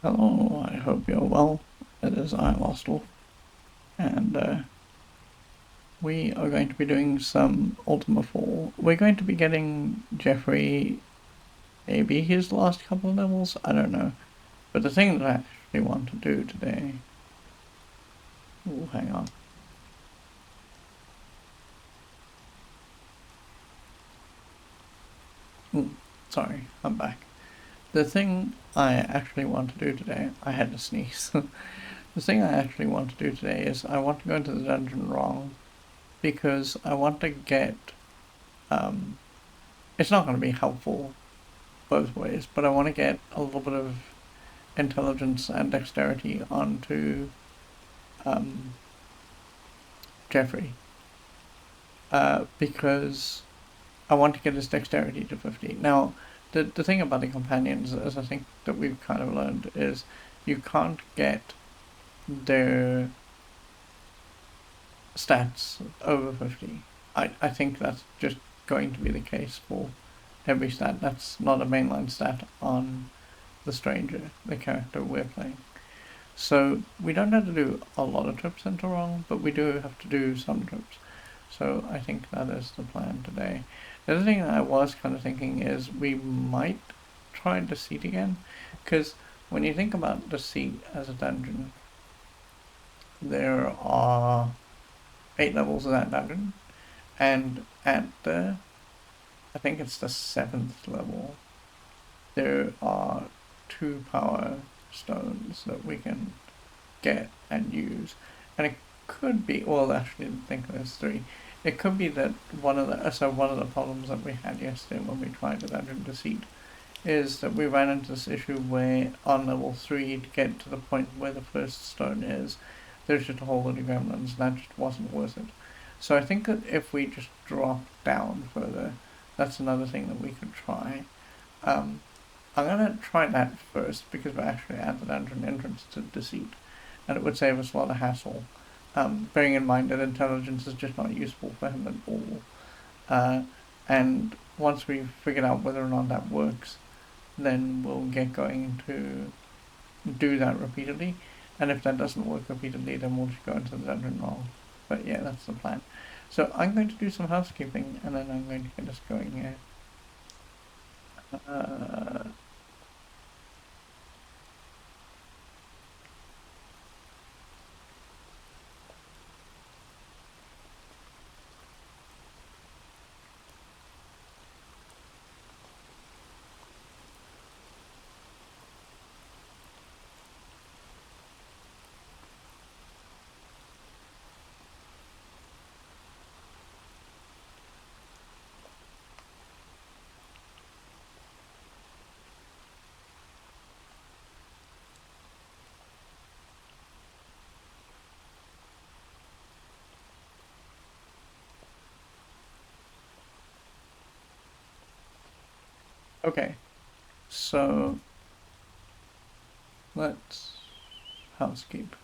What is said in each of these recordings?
Hello, I hope you're well. It is I, Lostel, and we are going to be doing some Ultima 4. We're going to be getting Geoffery, maybe his last couple of levels, I don't know. But the thing that I actually want to do today... Ooh, hang on. Ooh, sorry, I'm back. The thing I actually want to do today... I had to sneeze. The thing I actually want to do today is I want to go into the dungeon wrong, because I want to get... it's not going to be helpful both ways, but I want to get a little bit of intelligence and dexterity onto um, Geoffery, because I want to get his dexterity to 50. Now, the thing about the companions, as I think that we've kind of learned, is you can't get their stats over 50. I think that's just going to be the case for every stat. That's not a mainline stat on the stranger, the character we're playing. So we don't have to do a lot of trips into wrong, but we do have to do some trips. So I think that is the plan today. The other thing that I was kind of thinking is we might try Deceit again, because when you think about Deceit as a dungeon, there are 8 levels of that dungeon, and at the, I think it's the 7th level, there are 2 power stones that we can get and use. And it could be, well, actually, I think there's 3. It could be that one of the problems that we had yesterday when we tried the dungeon deceit is that we ran into this issue where on level 3 to get to the point where the first stone is, there's just a whole lot of gremlins, and that just wasn't worth it. So I think that if we just drop down further, that's another thing that we could try. Um, I'm gonna try that first because we're actually at the dungeon entrance to deceit, and it would save us a lot of hassle. Bearing in mind that intelligence is just not useful for him at all. Uh, and once we've figured out whether or not that works, then we'll get going to do that repeatedly. And if that doesn't work repeatedly, then we'll just go into the dungeon wrong. But yeah, that's the plan. So I'm going to do some housekeeping, and then I'm going to get us going here. Uh, okay, so let's housekeep.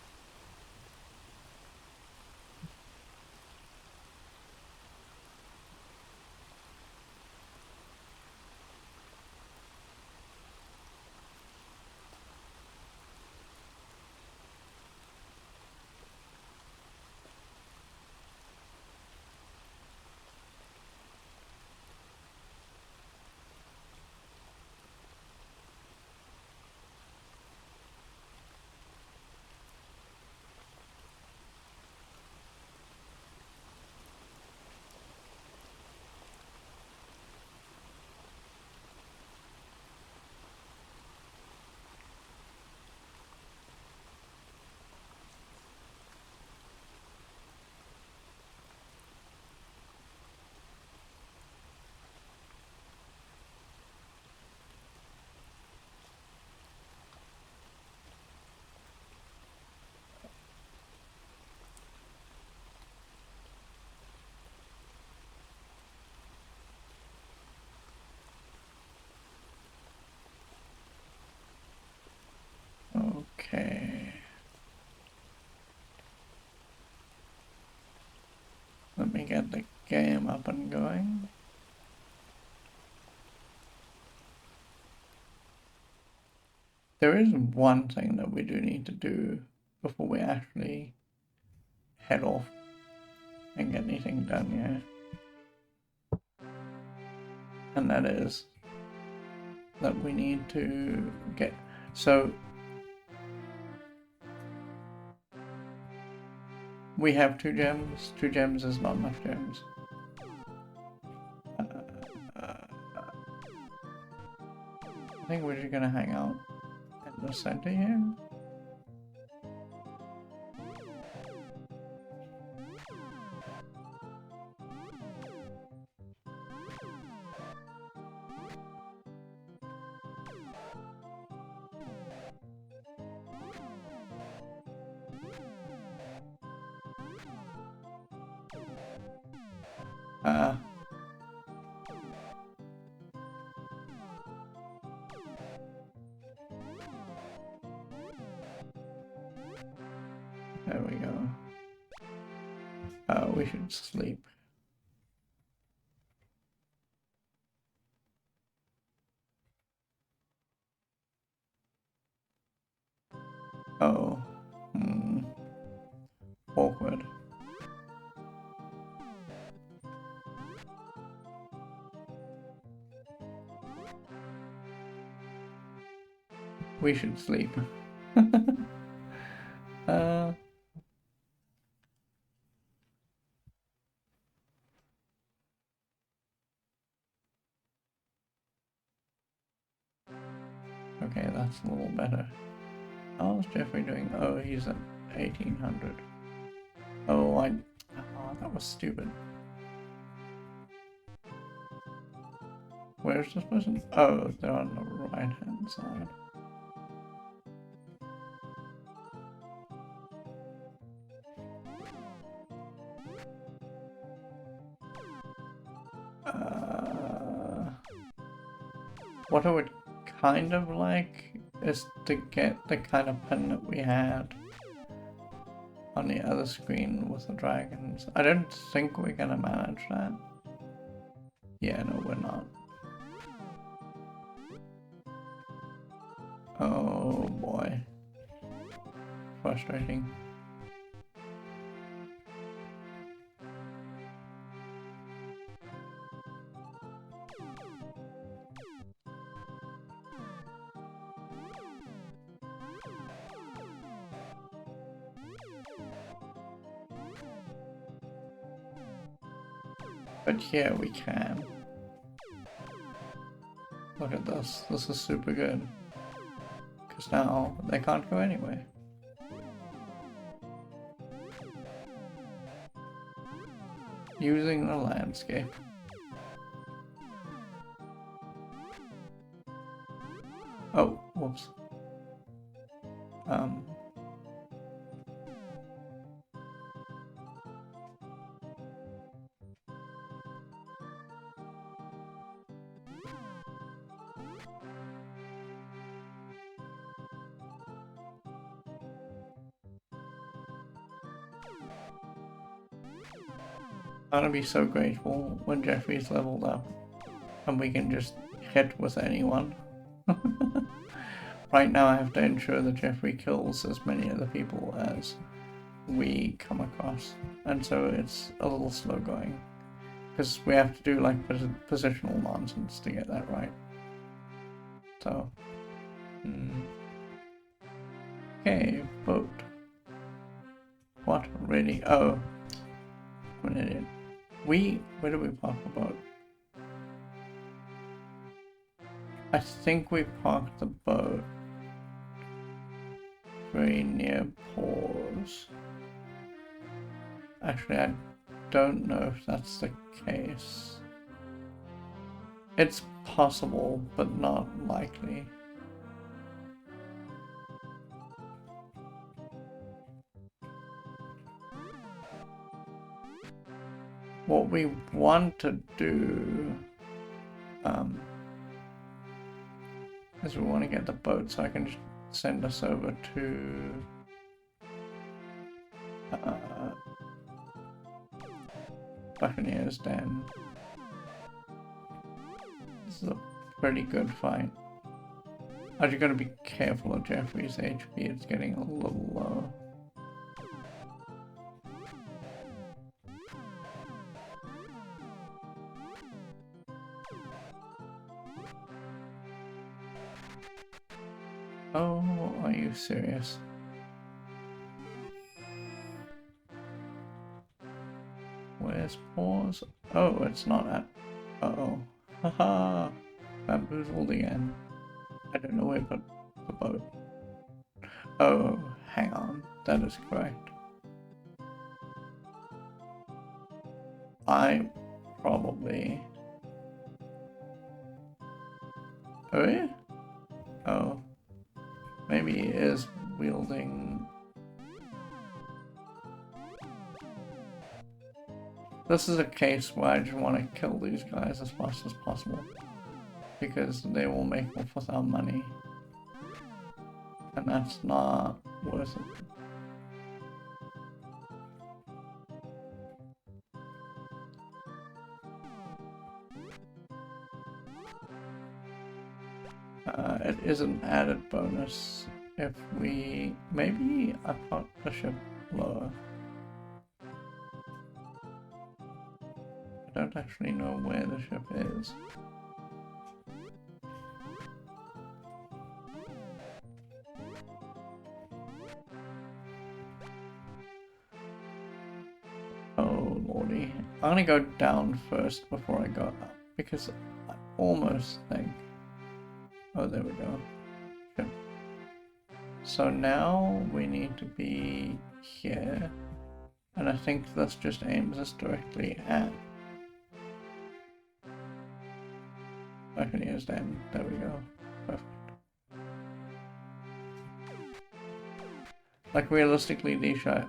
Okay. Let me get the game up and going. There is one thing that we do need to do before we actually head off and get anything done, yeah. And that is that we need to get... So we have 2 gems. 2 gems is not enough gems. I think we're just gonna hang out in the center here. There we go. We should sleep. Oh. Awkward. We should sleep. Okay, that's a little better. How's Geoffrey doing? Oh, he's at 1800. Oh, that was stupid. Where's this person? Oh, they're on the right hand side. What I would kind of like is to get the kind of pen that we had on the other screen with the dragons. I don't think we're gonna manage that. Yeah, no, we're not. Oh boy. Frustrating. But yeah, we can. Look at this. This is super good. Because now they can't go anywhere. Using the landscape. Oh, whoops. I'm gonna be so grateful when Geoffrey's leveled up and we can just hit with anyone. Right now I have to ensure that Geoffrey kills as many of the people as we come across, and so it's a little slow going because we have to do like positional nonsense to get that right. So okay, boat. What really? Oh, I'm an idiot. Where did we park the boat? I think we parked the boat very near Pause. Actually, I don't know if that's the case. It's possible, but not likely. What we want to do is we want to get the boat so I can just send us over to Buccaneer's Den. This is a pretty good fight. I just gotta be careful of Geoffrey's HP, it's getting a little low. Oh, are you serious? Where's pause? Oh, it's not at. Uh-oh. Haha! Bamboozled again. I don't know where to put the boat. Oh, hang on. That is correct. I probably. Oh, yeah? Oh. Maybe he is wielding. This is a case where I just want to kill these guys as fast as possible. Because they will make off with our money. And that's not worth it. It is an added bonus if we... Maybe I put the ship lower. I don't actually know where the ship is. Oh lordy. I'm gonna go down first before I go up, because I almost think... Oh, there we go. Ship. So now we need to be here, and I think this just aims us directly at... I can use them. There we go. Perfect. Like realistically, these should...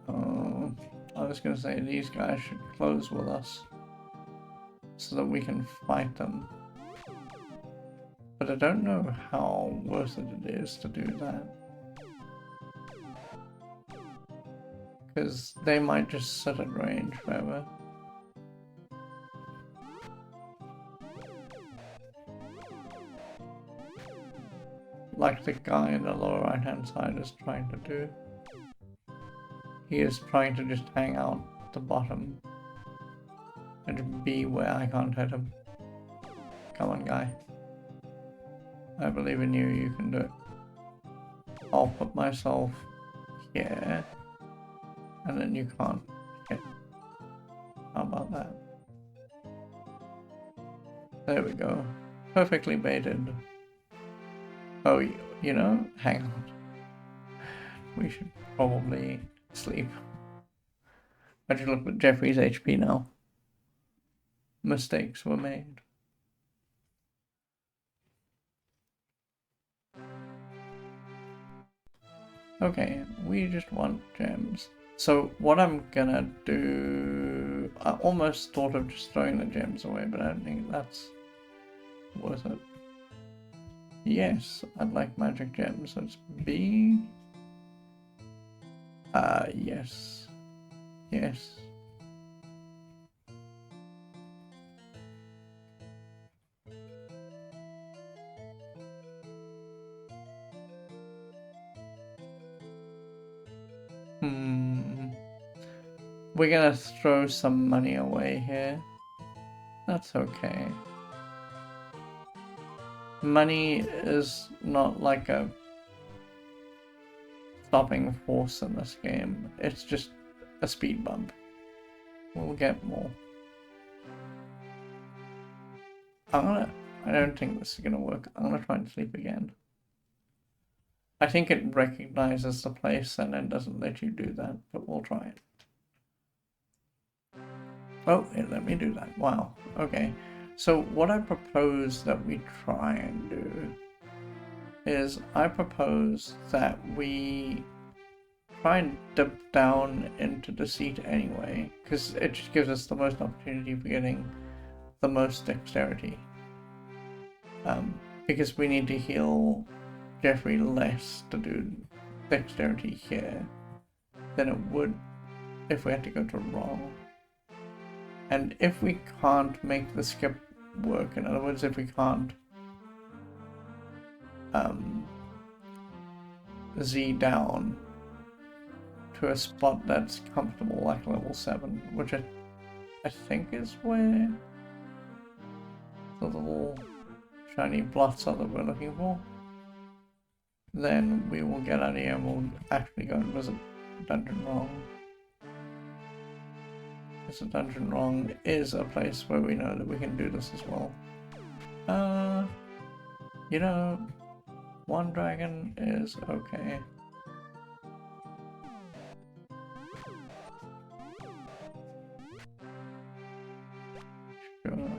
Oh, I was gonna say these guys should close with us so that we can fight them. But I don't know how worth it is to do that. Because they might just sit at range forever. Like the guy in the lower right hand side is trying to do. He is trying to just hang out at the bottom and be where I can't hit him. Come on, guy. I believe in you, you can do it. I'll put myself here, and then you can't hit. How about that? There we go. Perfectly baited. Oh, you know, hang on. We should probably sleep. I just looked at Geoffrey's HP now. Mistakes were made. Okay, we just want gems. So what I'm gonna do... I almost thought of just throwing the gems away, but I don't think that's worth it. Yes, I'd like magic gems, so it's B. Yes. Yes. We're gonna throw some money away here. That's okay. Money is not like a stopping force in this game. It's just a speed bump. We'll get more. I don't think this is gonna work. I'm gonna try and sleep again. I think it recognizes the place and then doesn't let you do that, but we'll try it. Oh, it let me do that. Wow. Okay. So what I propose that we try and do is I propose that we try and dip down into deceit anyway, because it just gives us the most opportunity for getting the most dexterity. Because we need to heal Geoffrey less to do dexterity here than it would if we had to go to wrong. And if we can't make the skip work, in other words, if we can't Z down to a spot that's comfortable, like level 7, which I think is where the little shiny blots are that we're looking for. Then we will get out of here and we'll actually go and visit Dungeon Wrong. Because Dungeon Wrong is a place where we know that we can do this as well. You know, one dragon is okay. Sure.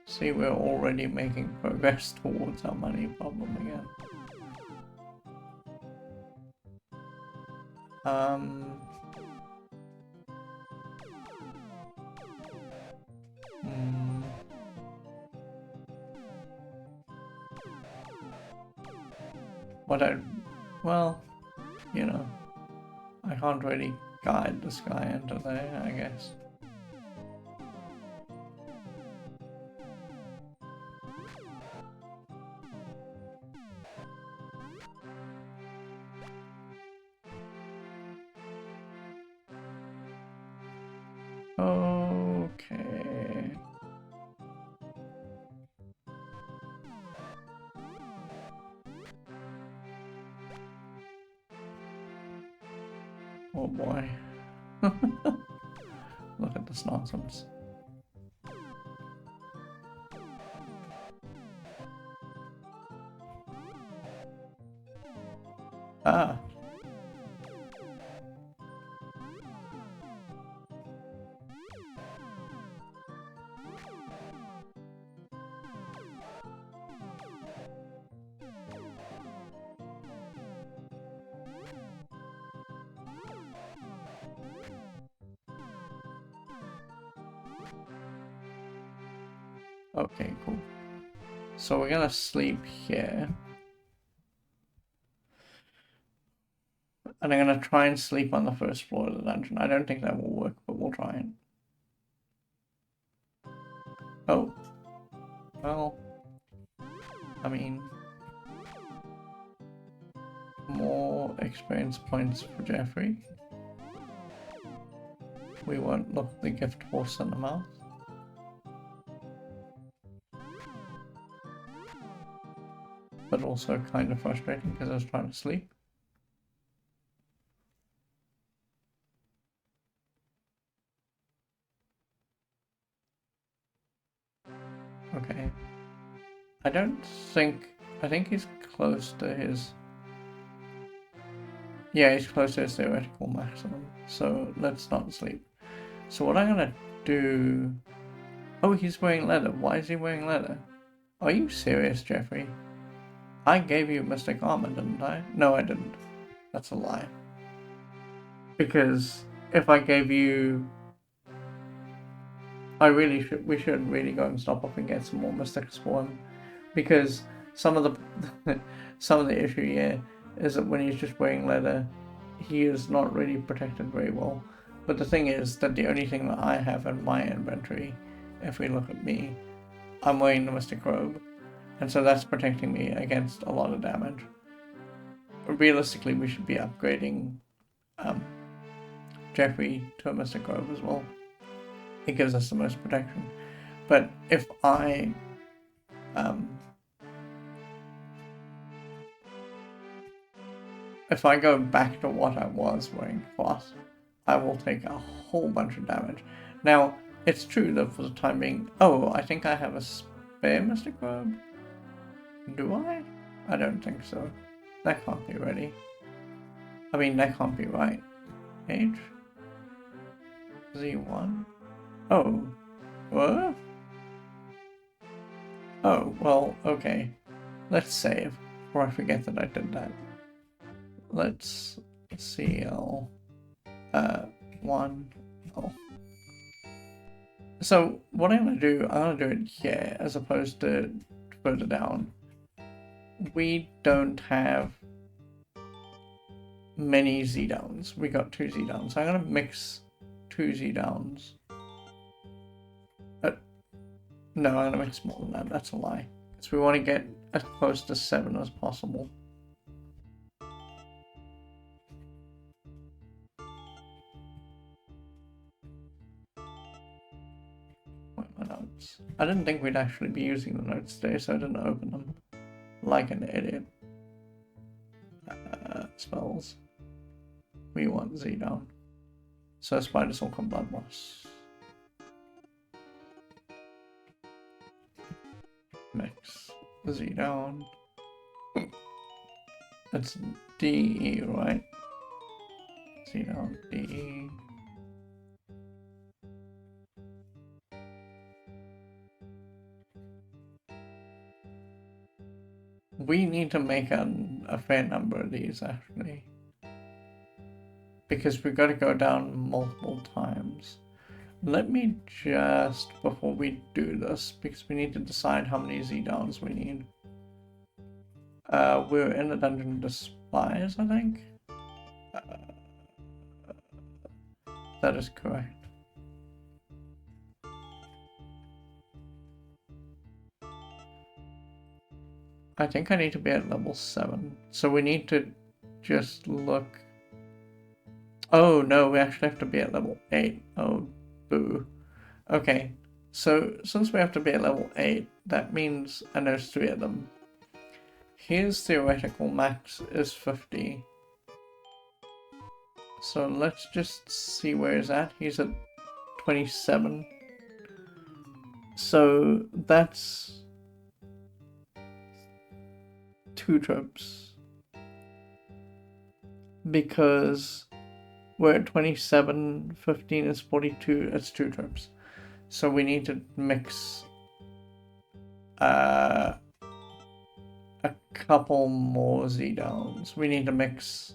See, we're already making progress towards our money problem again. Well, you know, I can't really guide this guy into there, I guess. Okay. Oh boy. Look at this nonsense. Ah. Okay, cool. So we're gonna sleep here. And I'm gonna try and sleep on the first floor of the dungeon. I don't think that will work, but we'll try it. Oh. Well. I mean... more experience points for Geoffery. We won't look the gift horse in the mouth. But also kind of frustrating because I was trying to sleep. Okay. I think he's close to his... Yeah, he's close to his theoretical maximum. So let's not sleep. So what I'm gonna do... Oh, he's wearing leather. Why is he wearing leather? Are you serious, Geoffery? I gave you Mystic Armor, didn't I? No, I didn't. That's a lie. Because if I gave you... we should really go and stop off and get some more Mystics for him. Because some of the issue here is that when he's just wearing leather, he is not really protected very well. But the thing is that the only thing that I have in my inventory, if we look at me, I'm wearing the Mystic Robe. And so that's protecting me against a lot of damage. Realistically, we should be upgrading Geoffery to a Mystic Robe as well. It gives us the most protection. But if I go back to what I was wearing first, I will take a whole bunch of damage. Now, it's true that for the time being... Oh, I think I have a spare Mystic Robe. Do I? I don't think so. That can't be ready. I mean, that can't be right. H? Z1? Oh. What? Oh, well, okay. Let's save, before I forget that I did that. Let's CL 1. Oh. So what I'm gonna do it here as opposed to further down. We don't have many Z downs. We got 2 Z downs. So I'm gonna mix 2 Z downs. No, I'm gonna mix more than that. That's a lie. So we want to get as close to 7 as possible. Where are my notes? I didn't think we'd actually be using the notes today, so I didn't open them. Like an idiot. Spells. We want Z down. So Spider Silk and Blood Moss. Mix Z down. It's DE, right? Z down, DE. We need to make a fair number of these, actually. Because we've got to go down multiple times. Let me just, before we do this, because we need to decide how many Z-downs we need. We're in the Dungeon Despise, I think. That is correct. I think I need to be at level 7. So we need to just look. Oh no, we actually have to be at level 8. Oh, boo. Okay, so since we have to be at level 8, that means, and there's 3 of them. His theoretical max is 50. So let's just see where he's at. He's at 27. So that's 2 trips. Because we're at 27, 15 is 42, it's 2 trips. So we need to mix a couple more Z-downs. We need to mix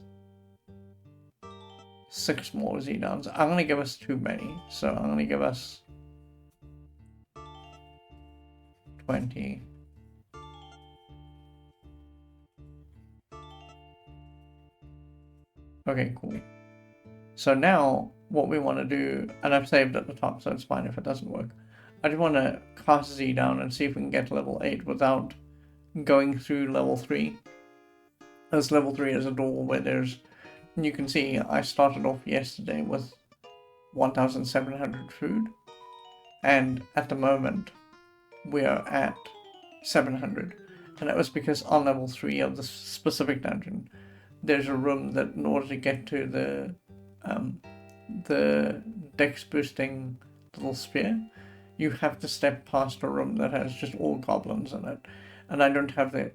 6 more Z-downs. I'm going to give us too many. So I'm going to give us 20. Okay, cool. So now what we want to do, and I've saved at the top, so it's fine if it doesn't work. I just want to cast Z down and see if we can get to level 8 without going through level 3. As level 3 is a door where there's, you can see I started off yesterday with 1,700 food, and at the moment we are at 700, and that was because on level 3 of the specific dungeon there's a room that in order to get to the dex boosting little spear, you have to step past a room that has just all goblins in it, and I don't have the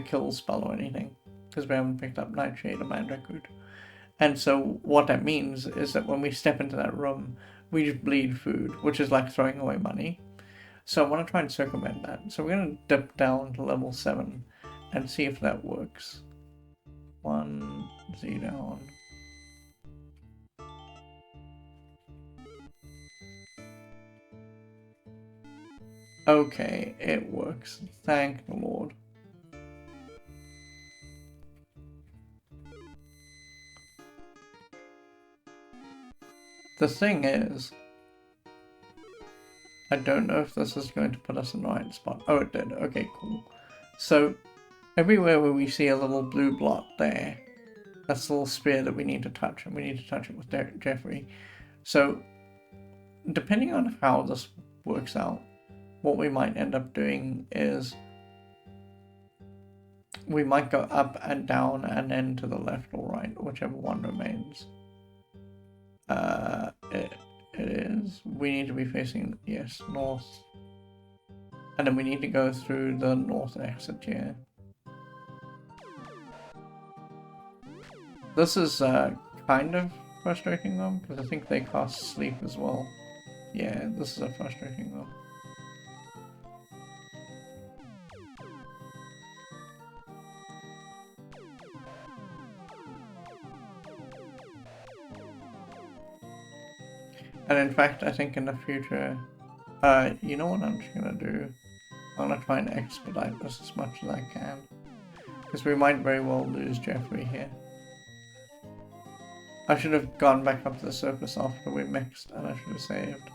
kill spell or anything because we haven't picked up Nightshade or Mandragoot. And so what that means is that when we step into that room, we just bleed food, which is like throwing away money. So I want to try and circumvent that. So we're going to dip down to level 7 and see if that works. 1 Z down. Okay, it works. Thank the Lord. The thing is, I don't know if this is going to put us in the right spot. Oh, it did. Okay, cool. So everywhere where we see a little blue blot there, that's the little spear that we need to touch, and we need to touch it with Geoffery. So depending on how this works out, what we might end up doing is we might go up and down and then to the left or right, whichever one remains. It is, we need to be facing, yes, north, and then we need to go through the north exit here. This is kind of frustrating though, because I think they cast sleep as well. Yeah, this is a frustrating though. And in fact, I think in the future, you know what I'm just gonna do? I'm gonna try and expedite this as much as I can. Because we might very well lose Geoffery here. I should have gone back up to the surface after we mixed, and I should have saved.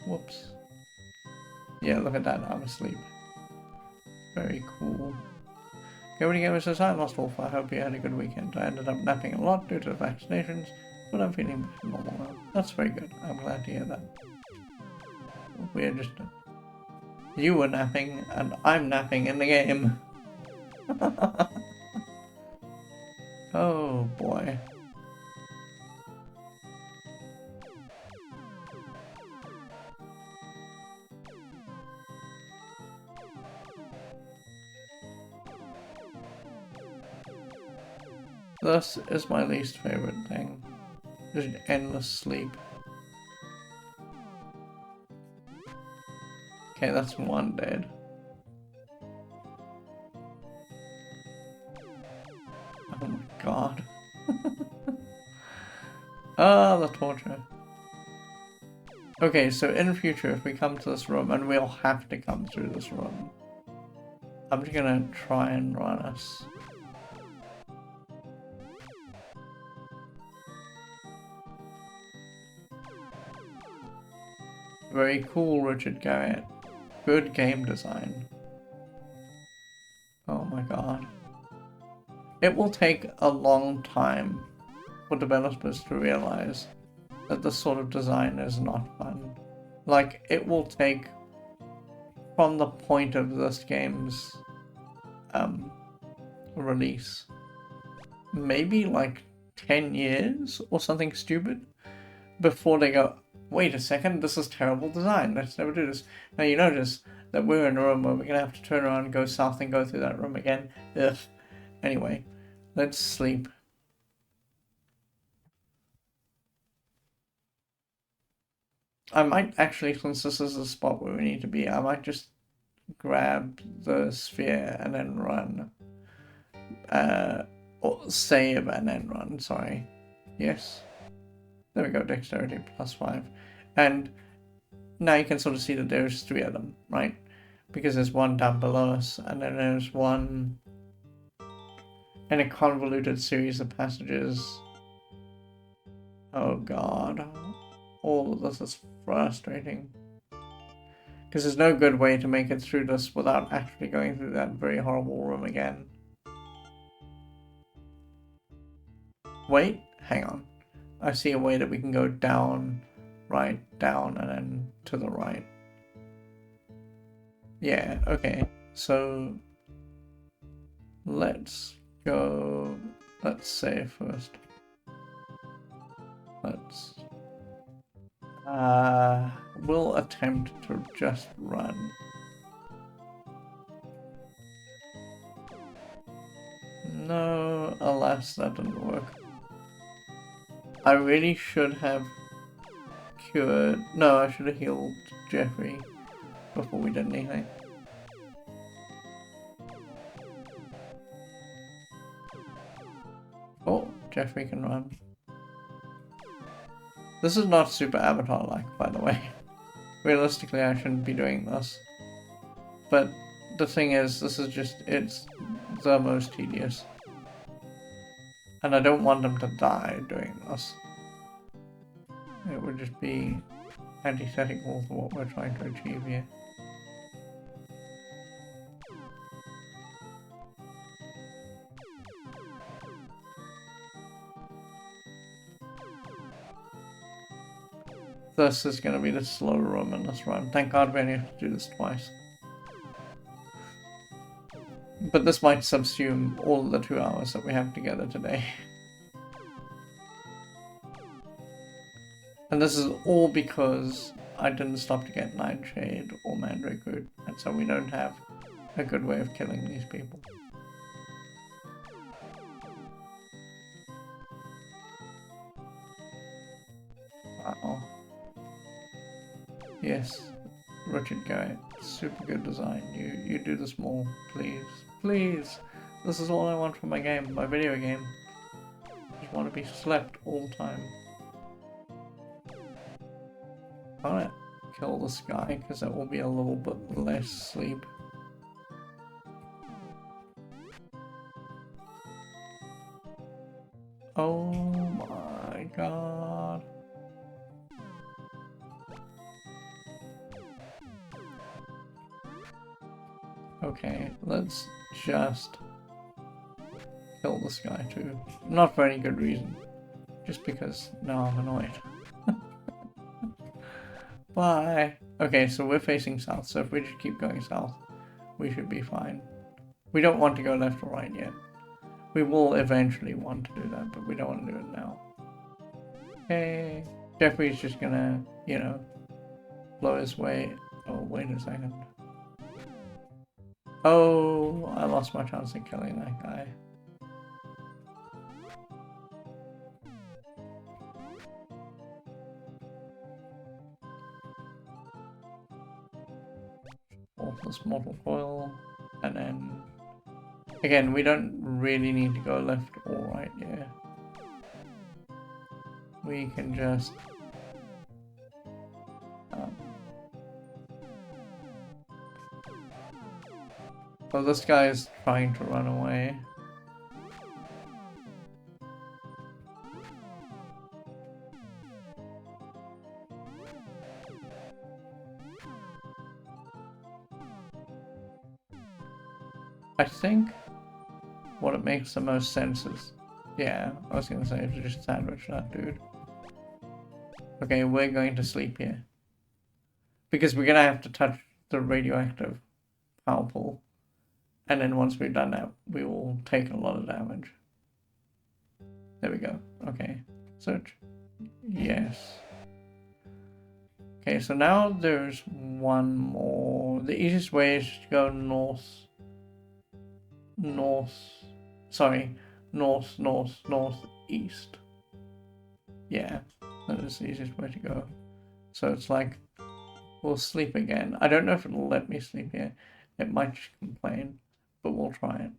Whoops. Yeah, look at that, I'm asleep. Very cool. Geoffery Gamer says, "Hi, Lost Wolf. I hope you had a good weekend. I ended up napping a lot due to the vaccinations, but I'm feeling normal now." That's very good. I'm glad to hear that. We're just... You were napping, and I'm napping in the game. Oh, boy. This is my least favorite thing. Just endless sleep. Okay, that's one dead. Oh my god. Ah, the torture. Okay, so in future, if we come to this room, and we'll have to come through this room, I'm just gonna try and run us. Very cool, Richard Garrett. Good game design. Oh my god. It will take a long time for developers to realize that this sort of design is not fun. Like, it will take, from the point of this game's release, maybe like 10 years or something stupid before they go, wait a second, this is terrible design, let's never do this. Now you notice that we're in a room where we're gonna have to turn around and go south and go through that room again. Ugh. Anyway, let's sleep. I might actually, since this is the spot where we need to be, I might just grab the sphere and then run. Or save and then run, sorry. Yes. There we go, dexterity +5. And now you can sort of see that there's 3 of them, right? Because there's one down below us, and then there's one in a convoluted series of passages. Oh god. All of this is frustrating. Because there's no good way to make it through this without actually going through that very horrible room again. Wait, hang on. I see a way that we can go down, right, down, and then to the right. Yeah, okay. So let's go, let's save first. Let's we'll attempt to just run. No, alas, that didn't work. I really should have cured... No, I should have healed Geoffery before we did anything. Oh, Geoffery can run. This is not super Avatar-like, by the way. Realistically, I shouldn't be doing this. But the thing is, this is just... it's the most tedious. And I don't want them to die doing this. It would just be antithetical to what we're trying to achieve here. This is going to be the slow room in this run. Thank God we only have to do this twice. But this might subsume all the 2 hours that we have together today. And this is all because I didn't stop to get Nightshade or Mandrake Root, and so we don't have a good way of killing these people. Wow. Yes, Richard Garrett, super good design. You do this more, please. Please! This is all I want from my game, my video game. I just want to be slept all the time. I want to kill this guy because that will be a little bit less sleep. Oh my god. Okay, let's just kill this guy too. Not for any good reason. Just because now I'm annoyed. Bye! Okay, so we're facing south, so if we just keep going south, we should be fine. We don't want to go left or right yet. We will eventually want to do that, but we don't want to do it now. Okay, Geoffrey's just gonna, you know, blow his way. Oh, wait a second. Oh, I lost my chance of killing that guy. This mortal coil, and then again, we don't really need to go left or right here. We can just so this guy is trying to run away. I think what it makes the most sense is, yeah, I was gonna say to just sandwich that dude. Okay, we're going to sleep here. Because we're gonna have to touch the radioactive power pool. And then once we've done that, we will take a lot of damage. There we go. Okay, search. Yes. Okay, so now there's one more. The easiest way is to go northeast. Yeah, that is the easiest way to go. So it's like, we'll sleep again. I don't know if it'll let me sleep here. It might just complain, but we'll try it.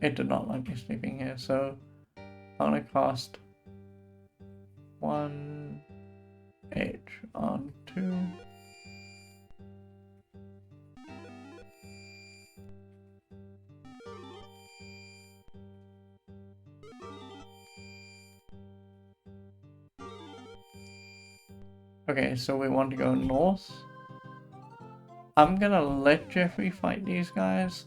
It did not like me sleeping here, so I'm gonna cast 1H on 2. Okay, so we want to go north. I'm gonna let Geoffrey fight these guys,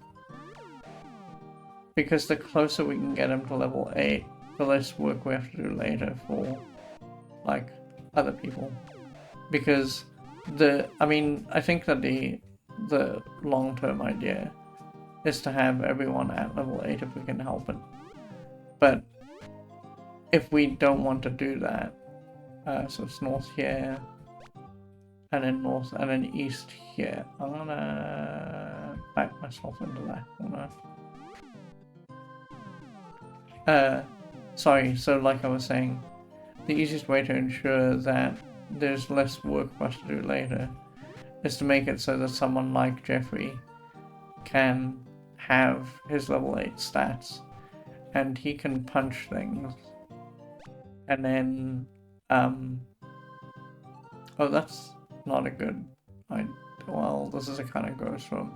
because the closer we can get him to level 8, the less work we have to do later for, like, other people. Because I think that the long-term idea is to have everyone at level 8 if we can help it. But if we don't want to do that, so it's north here, and then north, and then east here. I'm gonna back myself into that corner. Sorry, so like I was saying, the easiest way to ensure that there's less work for us to do later is to make it so that someone like Geoffrey can have his level 8 stats, and he can punch things, and then, oh, that's not a good idea. Well, this is a kind of gross room.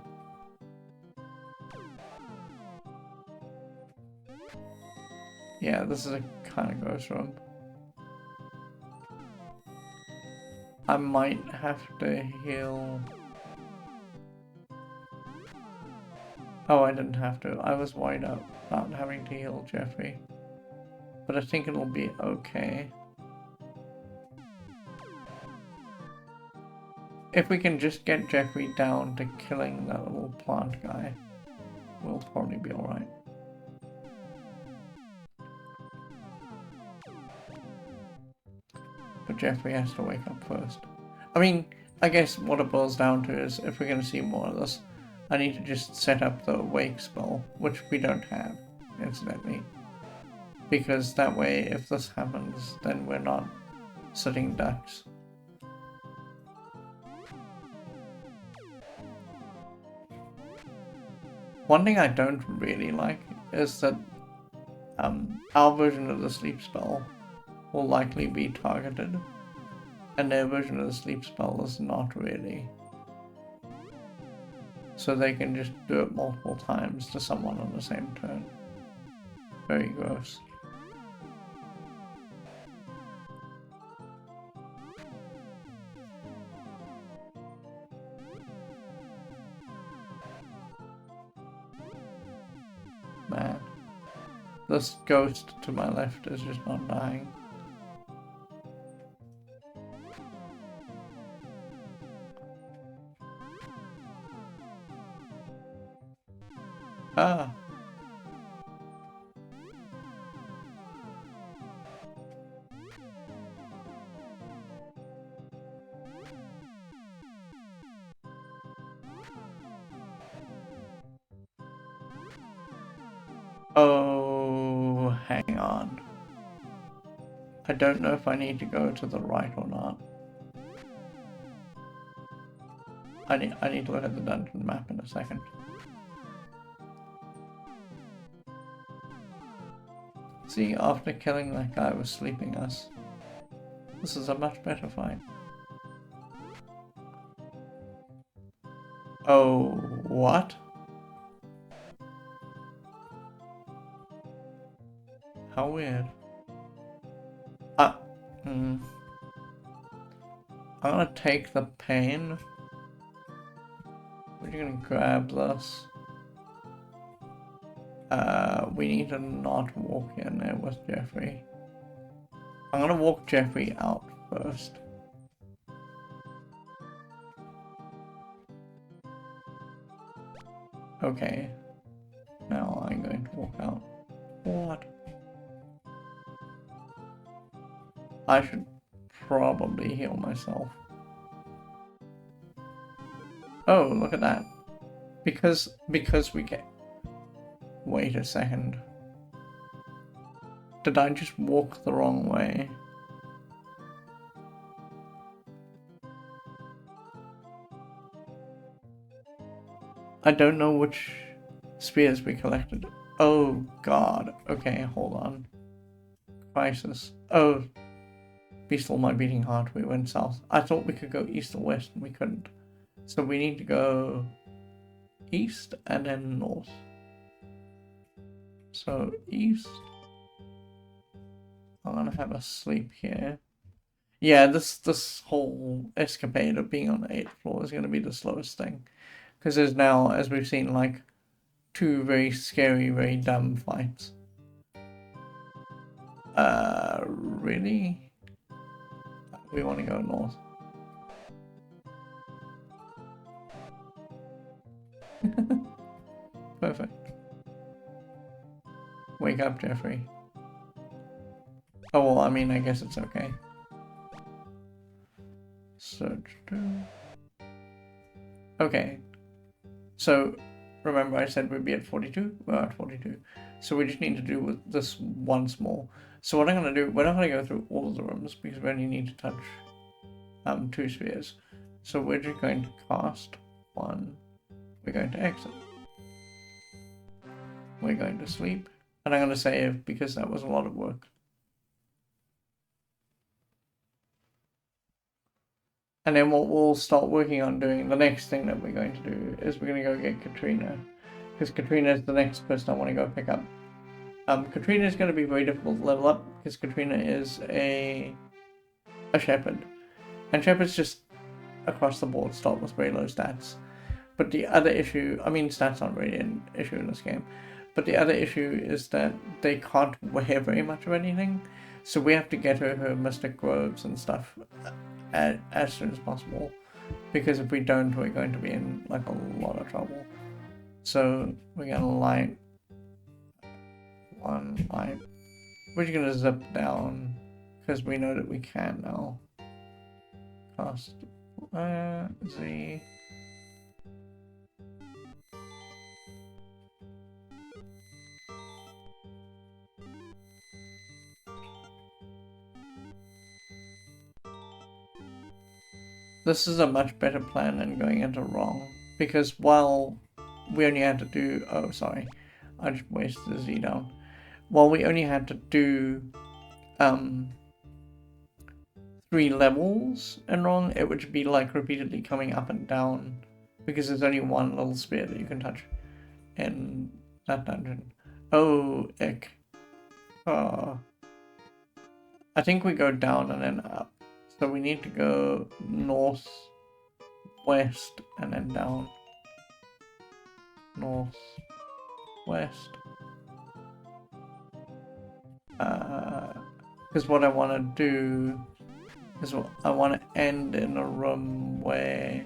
Yeah, this is a kind of gross room. I might have to heal. Oh, I didn't have to. I was worried about having to heal Geoffrey. But I think it'll be okay. If we can just get Geoffrey down to killing that little plant guy, we'll probably be alright. But Geoffrey has to wake up first. I mean, I guess what it boils down to is, if we're going to see more of this, I need to just set up the wake spell, which we don't have, incidentally. Because that way, if this happens, then we're not sitting ducks. One thing I don't really like is that our version of the sleep spell will likely be targeted, and their version of the sleep spell is not really. So they can just do it multiple times to someone on the same turn. Very gross. this ghost to my left is just not dying. Ah. Oh, hang on. I don't know if I need to go to the right or not. I need to look at the dungeon map in a second. See, after killing that guy with sleeping us, this is a much better fight. Oh, what? How weird. I'm gonna take the pain. We're gonna grab this. We need to not walk in there with Geoffery. I'm gonna walk Geoffery out first. Okay. Now I'm going to walk out. What? I should probably heal myself. Oh, look at that. Because we get... Wait a second. Did I just walk the wrong way? I don't know which spears we collected. Oh god. Okay, hold on. Crisis. Oh. Be still my beating heart. We went south. I thought we could go east or west and we couldn't. So we need to go east and then north. So east. I'm gonna have a sleep here. Yeah, this whole escapade of being on the 8th floor is gonna be the slowest thing. Because there's now, as we've seen, like 2 very scary, very dumb fights. Really? We want to go north. Perfect. Wake up, Geoffery. Oh, well, I mean, I guess it's okay. Search. Okay. So, remember I said we'd be at 42? We're at 42. So we just need to do with this once more. So what I'm going to do, we're not going to go through all of the rooms because we only need to touch 2 spheres. So we're just going to cast 1. We're going to exit. We're going to sleep. And I'm going to save because that was a lot of work. And then what we'll start working on doing, the next thing that we're going to do is we're going to go get Katrina. Because Katrina is the next person I want to go pick up. Katrina is going to be very difficult to level up because Katrina is a shepherd. And shepherds just across the board start with very low stats. But the other issue, I mean stats aren't really an issue in this game. But the other issue is that they can't wear very much of anything. So we have to get her mystic robes and stuff as soon as possible. Because if we don't, we're going to be in like a lot of trouble. So we're going to light 1 light. We're just going to zip down because we know that we can now. Cast Z. This is a much better plan than going into wrong, because while we only had to do, oh sorry, I just wasted the Z down. While we only had to do 3 levels in wrong, it would be like repeatedly coming up and down, because there's only 1 little spear that you can touch in that dungeon. Oh, ick. I think we go down and then up. So we need to go north, west, and then down. North, west. Because what I want to do is I want to end in a room where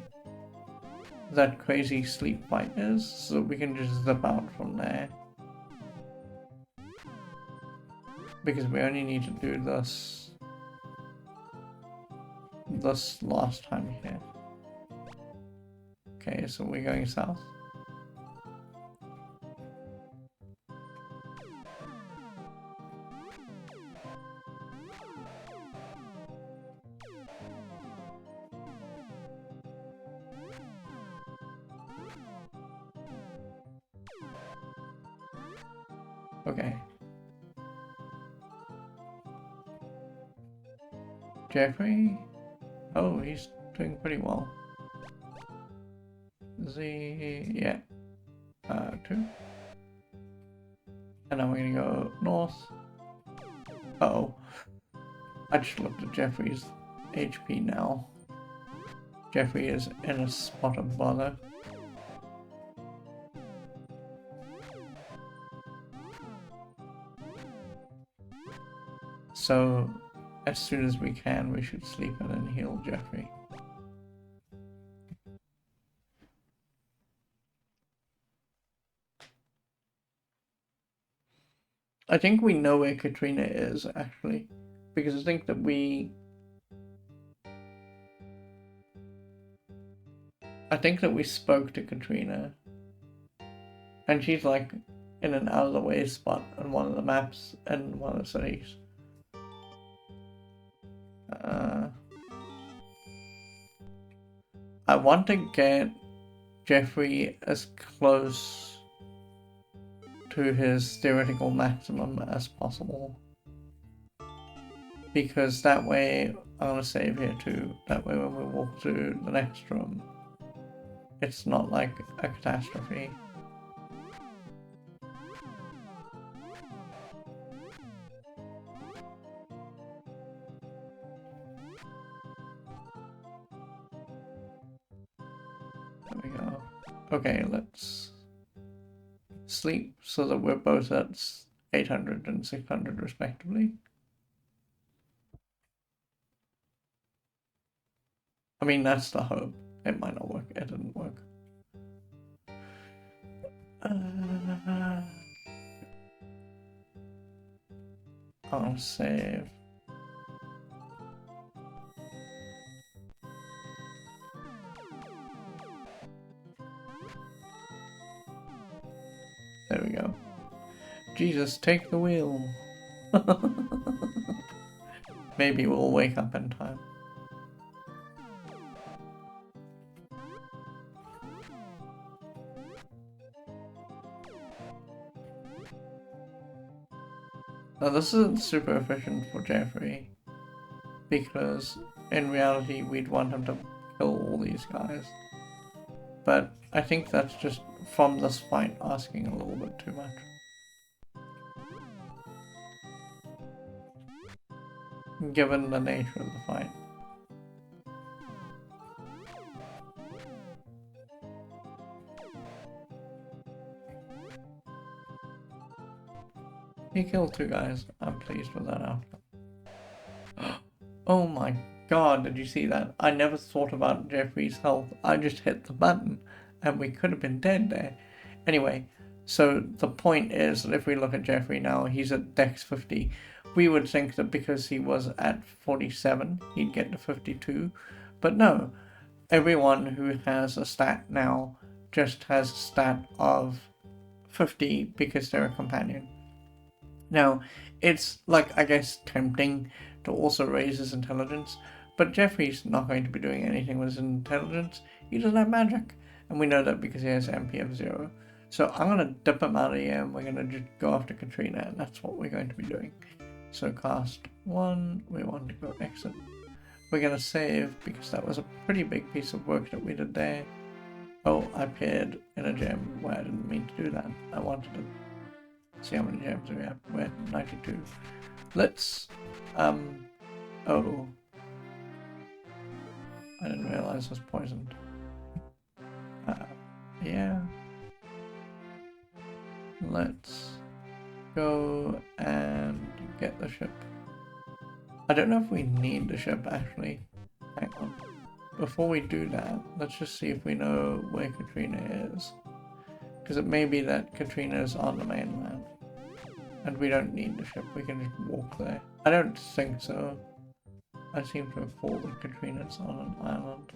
that crazy sleep fight is, so we can just zip out from there. Because we only need to do this last time here. Okay, so we're going south. Okay. Geoffery? Oh, he's doing pretty well. Is he? Yeah. 2. And now we're gonna go north. Uh-oh. I just looked at Geoffrey's HP now. Geoffrey is in a spot of bother. So, as soon as we can, we should sleep in and heal Geoffrey. I think we know where Katrina is, actually. Because I think that we spoke to Katrina. And she's like in an out of the way spot on one of the maps in one of the cities. I want to get Geoffrey as close to his theoretical maximum as possible. Because that way, I'm going to save here too, that way when we walk through the next room, it's not like a catastrophe. There we go. Okay, let's sleep so that we're both at 800 and 600 respectively. I mean, that's the hope. It might not work. It didn't work. I'll save. There we go. Jesus, take the wheel. Maybe we'll wake up in time. Now this isn't super efficient for Geoffrey, because in reality we'd want him to kill all these guys. But I think that's just from this fight asking a little bit too much. Given the nature of the fight. He killed 2 guys. I'm pleased with that outcome. Oh my god, did you see that? I never thought about Geoffrey's health. I just hit the button and we could have been dead there. Anyway, so the point is that if we look at Geoffrey now, he's at Dex 50. We would think that because he was at 47, he'd get to 52. But no, everyone who has a stat now just has a stat of 50 because they're a companion. Now, it's like, I guess, tempting to also raise his intelligence, but Geoffrey's not going to be doing anything with his intelligence. He doesn't have magic, and we know that because he has MP of 0. So I'm going to dip him out of here, and we're going to just go after Katrina, and that's what we're going to be doing. So cast 1, we want to go exit. We're going to save, because that was a pretty big piece of work that we did there. Oh, I appeared in a gem where I didn't mean to do that. I wanted to see how many gems we have. We're at 92. Let's, oh. I didn't realize I was poisoned. Yeah. Let's go and get the ship. I don't know if we need the ship, actually. Hang on. Before we do that, let's just see if we know where Katrina is. Because it may be that Katrina is on the mainland. And we don't need the ship, we can just walk there. I don't think so. I seem to recall that Katrina's on an island.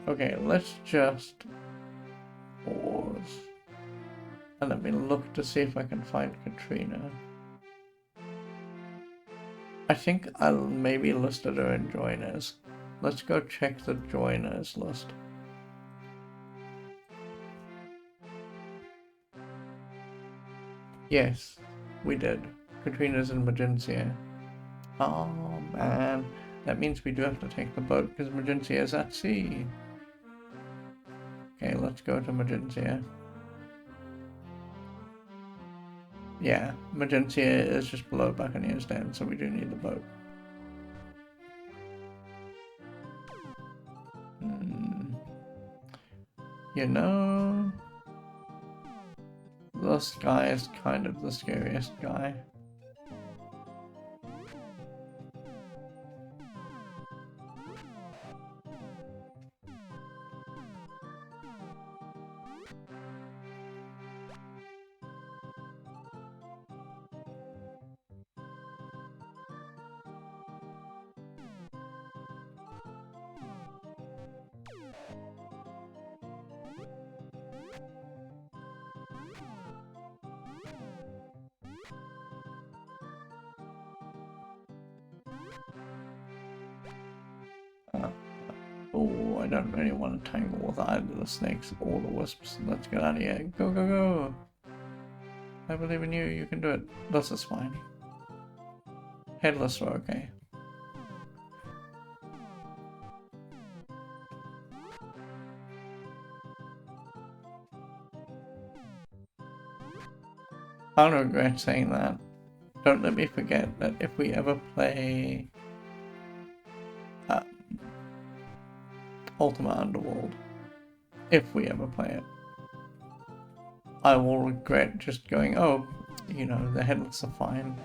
Okay, let's just pause. And let me look to see if I can find Katrina. I think I'll maybe listed her in joiners. Let's go check the joiners list. Yes, we did. Katrina's in Magencia. Oh man, that means we do have to take the boat because Magencia is at sea. Okay, let's go to Magencia. Yeah, Magencia is just below Buccaneer's Den, so we do need the boat. You know, this guy is kind of the scariest guy. Oh, I don't really want to tangle with either the snakes or the wisps. Let's get out of here. Go, go, go! I believe in you. You can do it. This is fine. Headless are okay. I don't regret saying that. Don't let me forget that if we ever play Ultima Underworld, if we ever play it, I will regret just going, oh, you know, the headless are fine.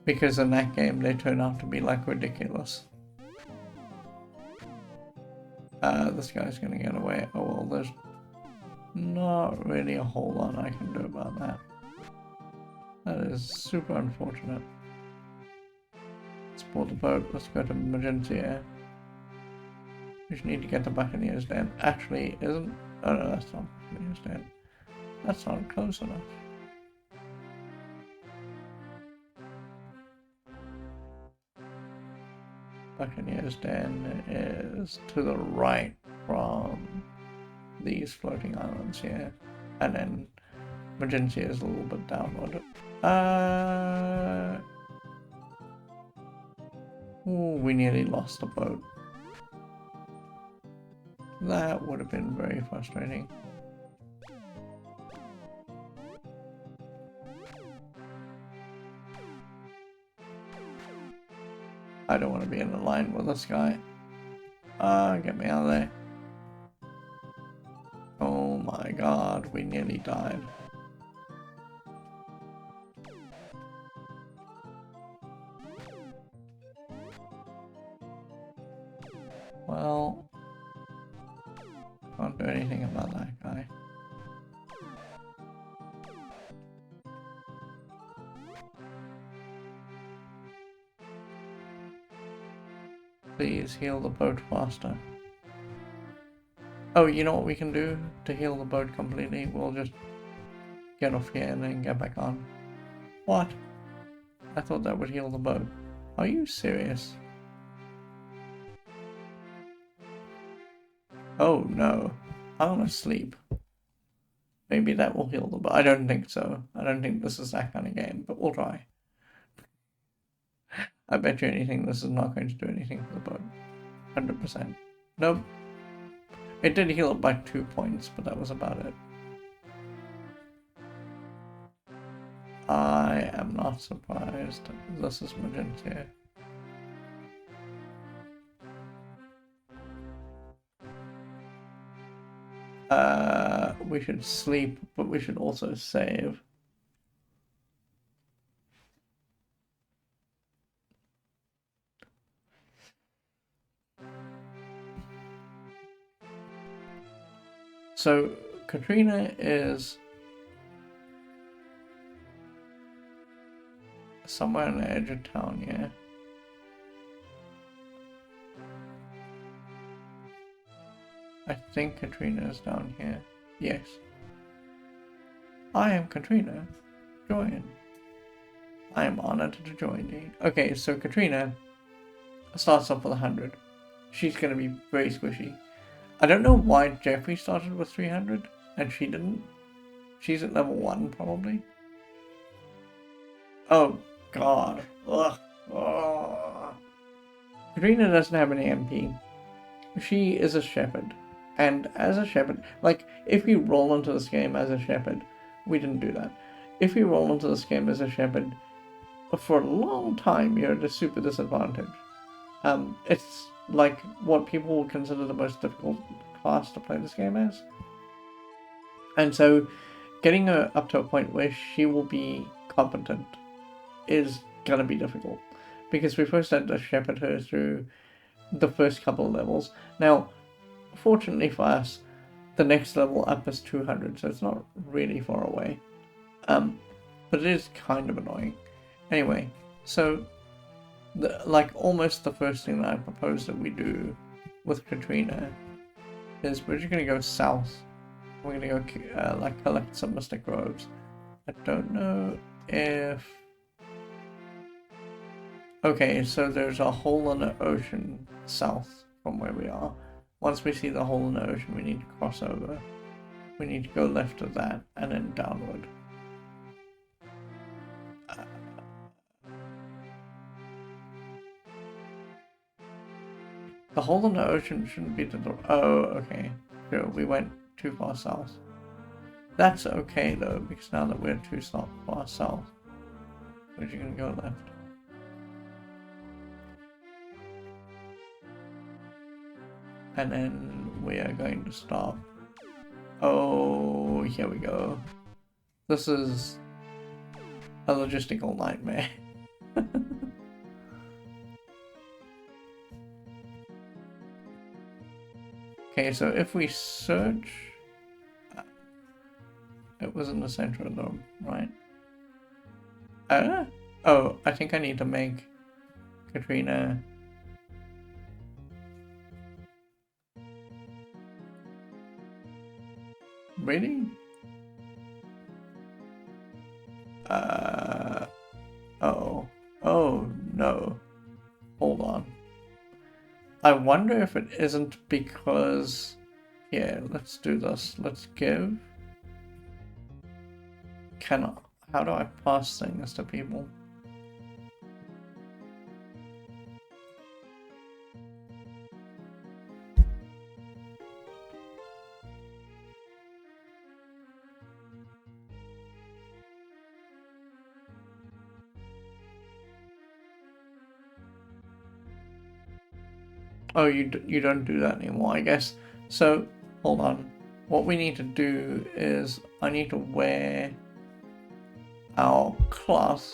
Because in that game they turn out to be like ridiculous. This guy's gonna get away. Oh well, there's not really a whole lot I can do about that. That is super unfortunate. Let's board the boat, let's go to Magencia. We just need to get to Buccaneer's Den. Actually, isn't... Oh no, that's not Buccaneer's Den. That's not close enough. Buccaneer's Den is to the right from these floating islands here. And then Magencia is a little bit downward. Ooh, we nearly lost the boat. That would have been very frustrating. I don't want to be in the line with this guy. Get me out of there. Oh my god, we nearly died. Well, can't do anything about that guy. Please heal the boat faster. Oh, you know what we can do to heal the boat completely? We'll just get off here and then get back on. What? I thought that would heal the boat. Are you serious? Oh no, I want to sleep. Maybe that will heal the boat. I don't think so. I don't think this is that kind of game, but we'll try. I bet you anything this is not going to do anything for the boat. 100%. Nope. It did heal it by 2 points, but that was about it. I am not surprised. This is magenta. We should sleep, but we should also save. So, Katrina is somewhere on the edge of town, yeah? I think Katrina is down here. Yes. I am Katrina. Join. I am honored to join you. Okay, so Katrina starts off with 100. She's going to be very squishy. I don't know why Geoffery started with 300 and she didn't. She's at level 1 probably. Oh god. Ugh. Oh. Katrina doesn't have any MP. She is a shepherd. And as a shepherd, like, if you roll into this game as a shepherd, we didn't do that. If you roll into this game as a shepherd, for a long time you're at a super disadvantage. It's like what people would consider the most difficult class to play this game as. And so getting her up to a point where she will be competent is gonna be difficult. Because we first had to shepherd her through the first couple of levels. Now, fortunately for us, the next level up is 200, so it's not really far away. But it is kind of annoying. Anyway, so almost the first thing that I propose that we do with Katrina is we're just gonna go south. We're gonna go collect some mystic robes. I don't know if. Okay, so there's a hole in the ocean south from where we are. Once we see the hole in the ocean, we need to cross over. We need to go left of that and then downward. The hole in the ocean shouldn't be the door. Oh, okay. Sure, we went too far south. That's okay though, because now that we're too far south, we're just gonna go left. And then we are going to stop. Oh, here we go. This is a logistical nightmare. Okay, so if we search, it was in the center of the room, right? Oh, I think I need to make Katrina. Really? Oh. Oh, no. Hold on. I wonder if it isn't because... Yeah, let's do this. Let's give... How do I pass things to people? Oh, you don't do that anymore, I guess. So, hold on. What we need to do is I need to wear our cloth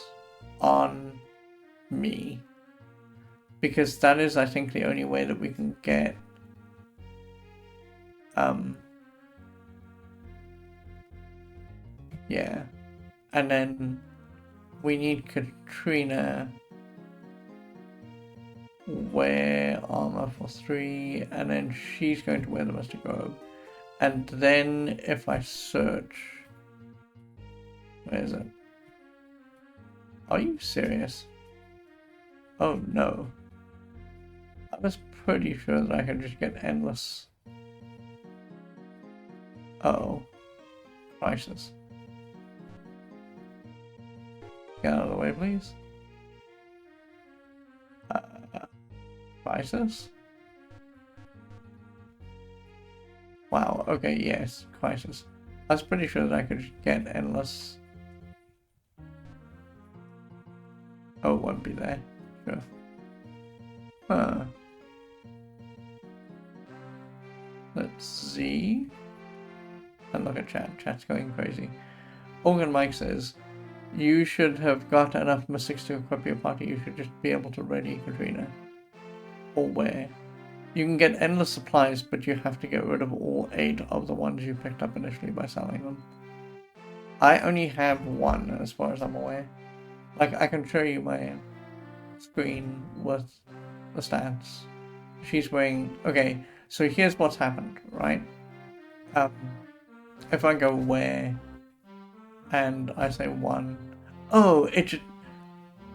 on me. Because that is, I think, the only way that we can get yeah. And then we need Katrina wear armor for 3, and then she's going to wear the mystic robe. And then if I search, where is it? Are you serious? Oh no. I was pretty sure that I could just get endless. Uh-oh. Crisis. Get out of the way, please. Crisis? Wow, okay, yes, crisis. I was pretty sure that I could get endless. Oh, it won't be there. Sure. Let's see. And look at chat. Chat's going crazy. Organ Mike says, you should have got enough mystics to equip your party. You should just be able to ready Katrina. Or where? You can get endless supplies, but you have to get rid of all 8 of the ones you picked up initially by selling them. I only have 1, as far as I'm aware. Like, I can show you my screen with the stats. She's wearing... Okay, so here's what's happened, right? If I go where, and I say 1... Oh, it should...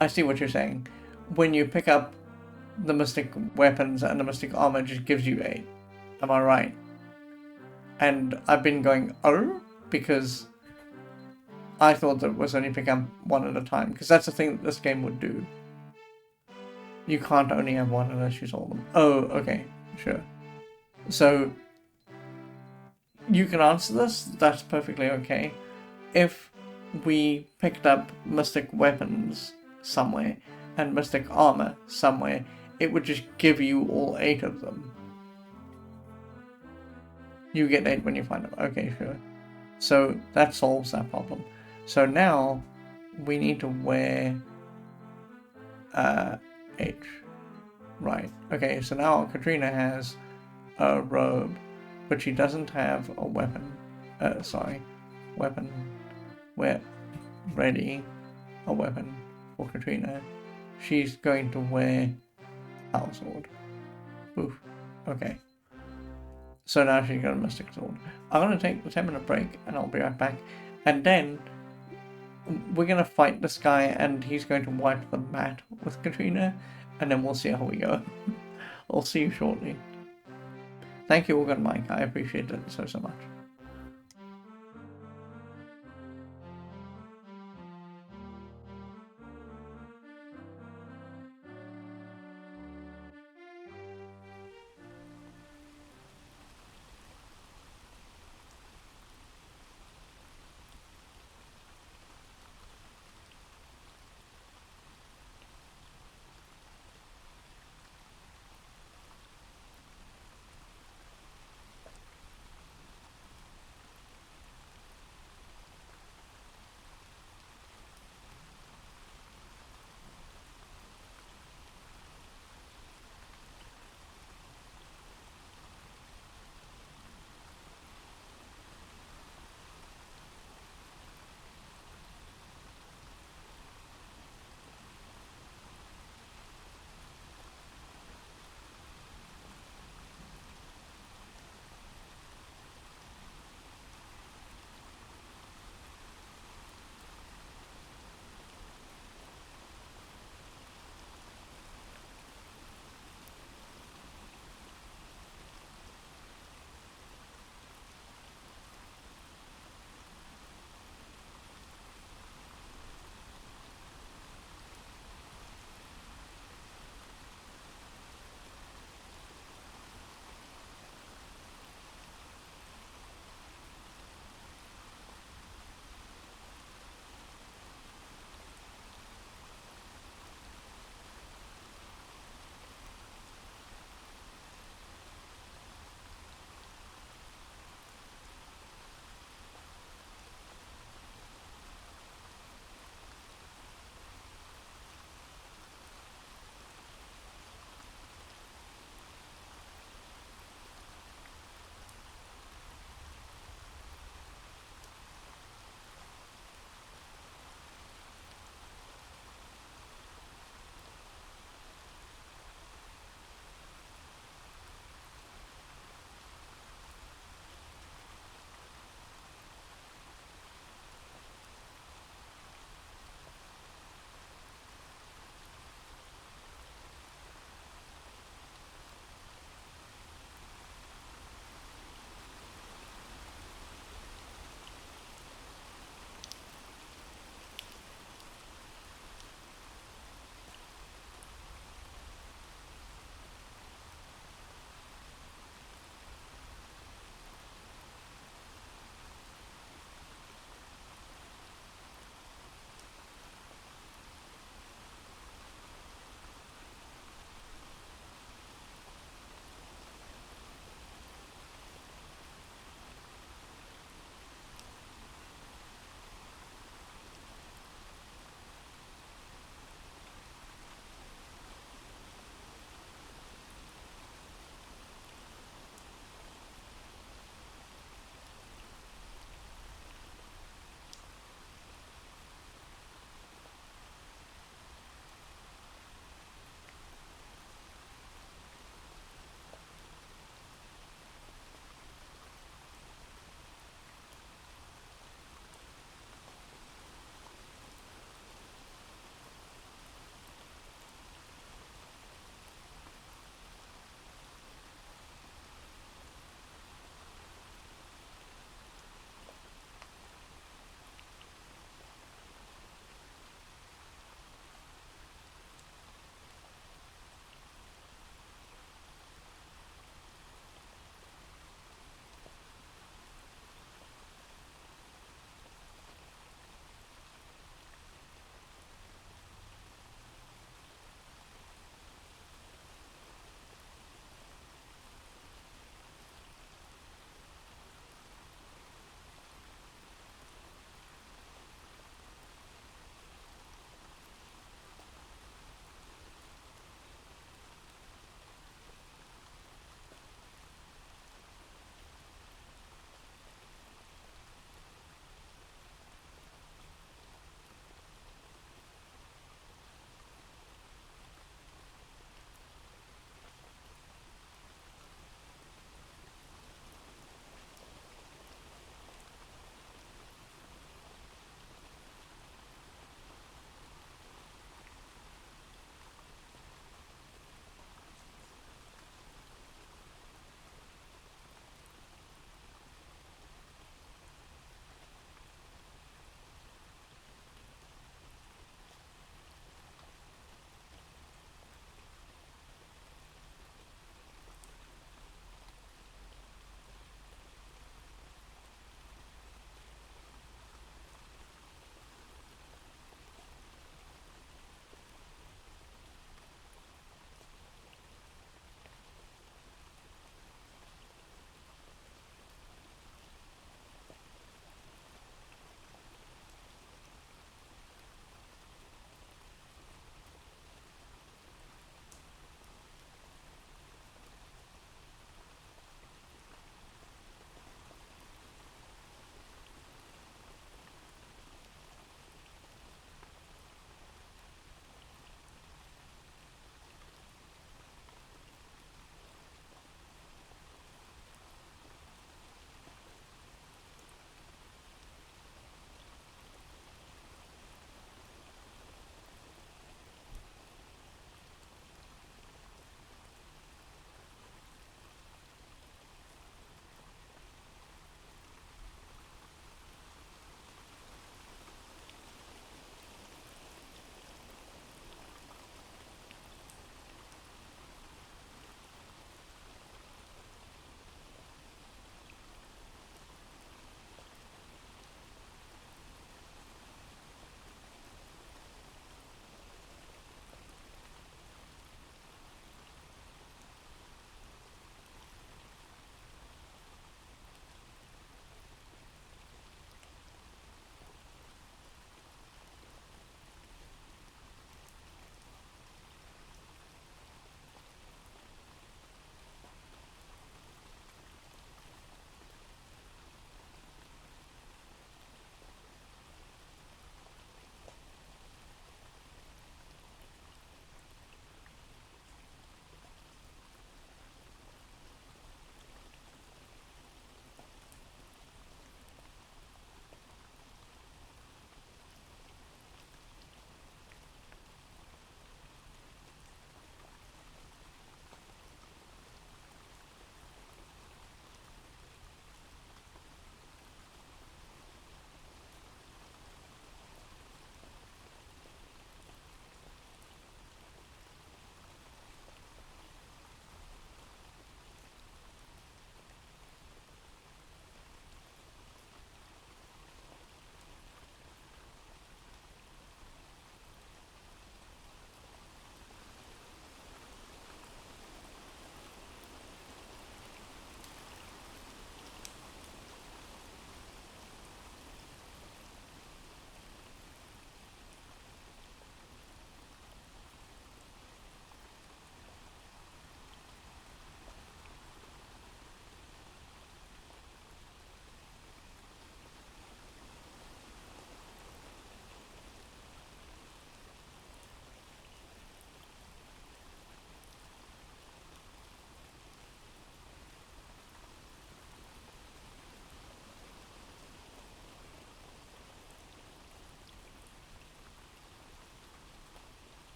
I see what you're saying. When you pick up the mystic weapons and the mystic armor, it just gives you 8. Am I right? And I've been going, oh, because I thought that it was only pick up 1 at a time, because that's the thing that this game would do. You can't only have 1 unless you sold them. Oh, okay, sure. So, you can answer this, that's perfectly okay. If we picked up mystic weapons somewhere, and mystic armor somewhere, it would just give you all 8 of them. You get 8 when you find them. Okay, sure. So that solves that problem. So now we need to wear H. Right. Okay, so now Katrina has a robe, but she doesn't have a weapon. Weapon. We're ready. A weapon for Katrina. She's going to wear a power sword. Oof. Okay. So now she's got a mystic sword. I'm going to take the 10-minute break and I'll be right back. And then we're going to fight this guy and he's going to wipe the mat with Katrina. And then we'll see how we go. I'll see you shortly. Thank you, Organ Mike. I appreciate it so much.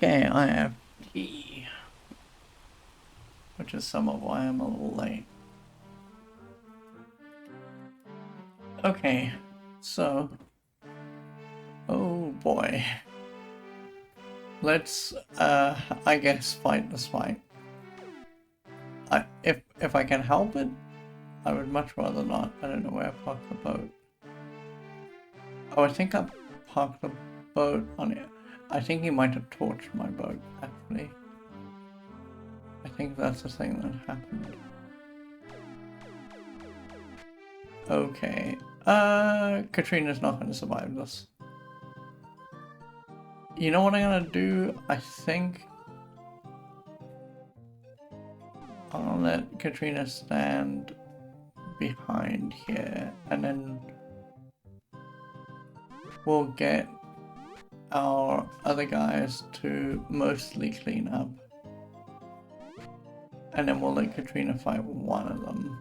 Okay, I have tea, which is some of why I'm a little late. Okay, so, oh boy, let's I guess fight this fight. If I can help it, I would much rather not. I don't know where I parked the boat. Oh, I think I parked the boat on it. I think he might have torched my boat, actually. I think that's the thing that happened. Okay. Katrina's not gonna survive this. You know what I'm gonna do? I think I'll let Katrina stand behind here, and then we'll get our other guys to mostly clean up. And then we'll let Katrina fight one of them.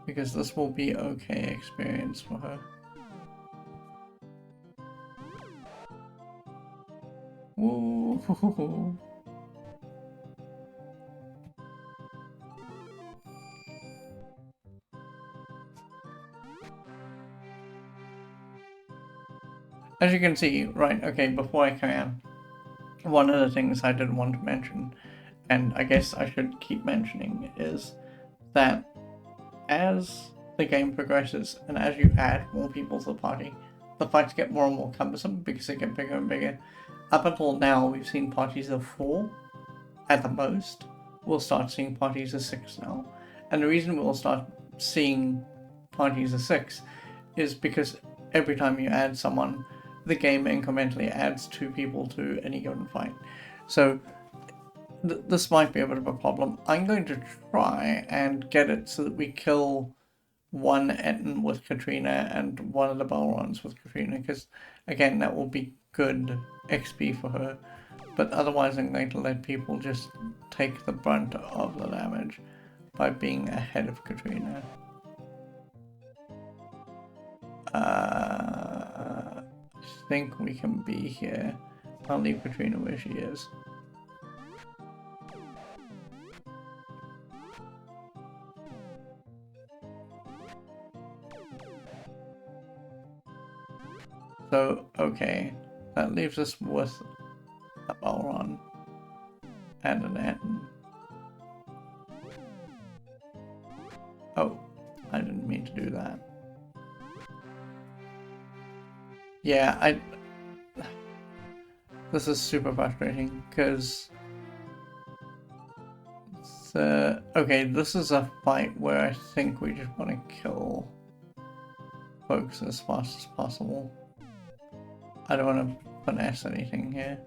Because this will be okay experience for her. Woo! As you can see, right, okay, before I carry on, one of the things I did want to mention, and I guess I should keep mentioning, is that as the game progresses and as you add more people to the party, the fights get more and more cumbersome because they get bigger and bigger. Up until now, we've seen parties of 4 at the most. We'll start seeing parties of 6 now. And the reason we'll start seeing parties of 6 is because every time you add someone, the game incrementally adds 2 people to any given fight. So this might be a bit of a problem. I'm going to try and get it so that we kill one Etten with Katrina and one of the Balrons with Katrina, because again, that will be good XP for her. But otherwise I'm going to let people just take the brunt of the damage by being ahead of Katrina. I think we can be here. I'll leave Katrina where she is. So, okay, that leaves us with a Balron and an Etten. Oh, I didn't mean to do that. Yeah, this is super frustrating, because okay, this is a fight where I think we just want to kill folks as fast as possible. I don't want to finesse anything here.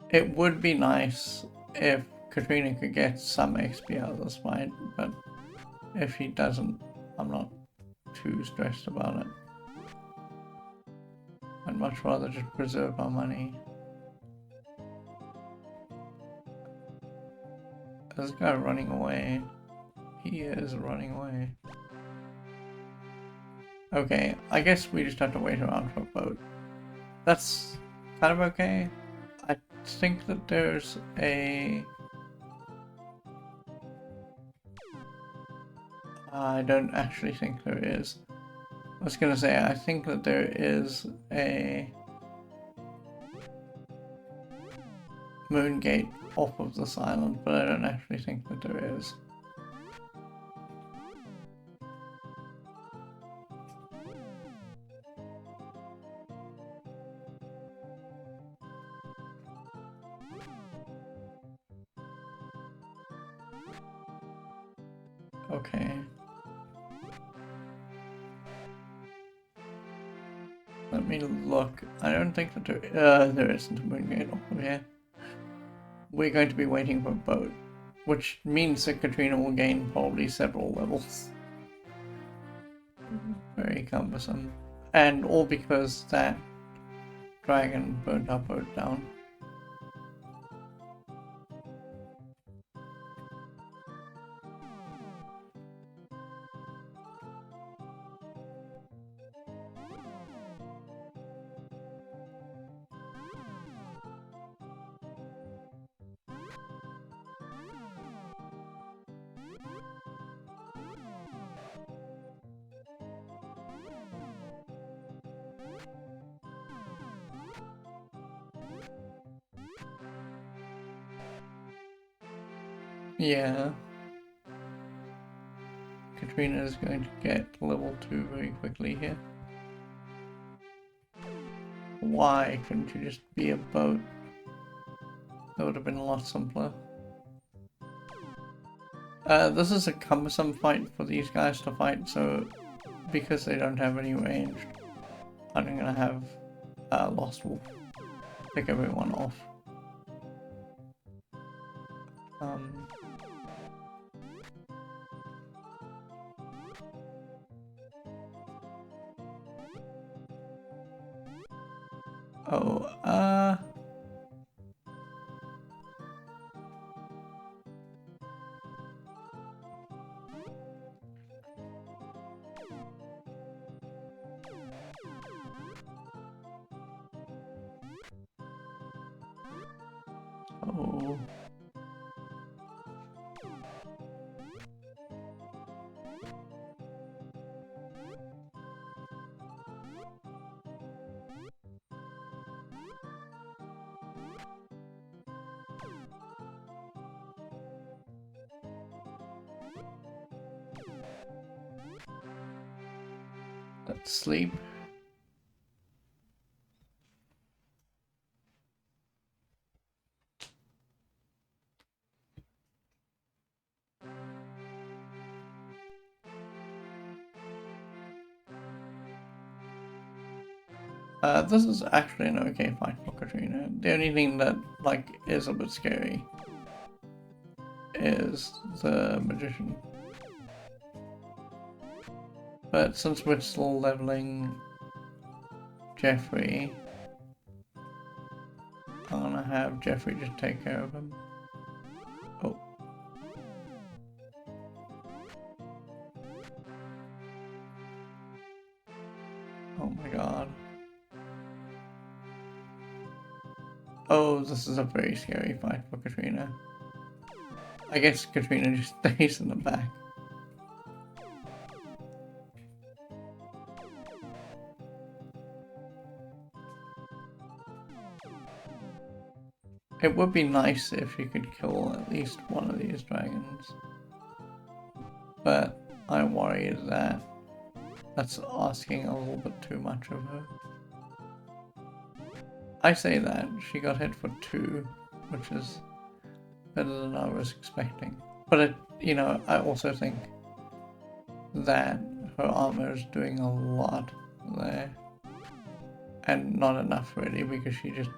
It would be nice if Katrina could get some XP out of this fight, but if she doesn't, I'm not too stressed about it. I'd much rather just preserve our money. This guy running away. He is running away. Okay, I guess we just have to wait around for a boat. That's kind of okay. I think that there's a... I don't actually think there is. I was gonna say, I think that there is a moon gate off of this island, but I don't actually think that there is. Okay. Let me look. I don't think that there isn't a moon gate over here. We're going to be waiting for a boat, which means that Katrina will gain probably several levels. Very cumbersome. And all because that dragon burnt our boat down. Yeah. Katrina is going to get level 2 very quickly here. Why couldn't you just be a boat? That would have been a lot simpler. This is a cumbersome fight for these guys to fight, so because they don't have any range, I'm gonna have Lost Wolf pick everyone off. Oh. Let's sleep. This is actually an okay fight for Katrina. The only thing that, like, is a bit scary is the Magician. But since we're still leveling Geoffery, I'm gonna have Geoffery just take care of him. Oh. Oh my god. Oh, this is a very scary fight for Katrina. I guess Katrina just stays in the back. It would be nice if you could kill at least one of these dragons. But I worry that that's asking a little bit too much of her. I say that, she got hit for 2, which is better than I was expecting. But it, you know, I also think that her armor is doing a lot there. And not enough really, because she just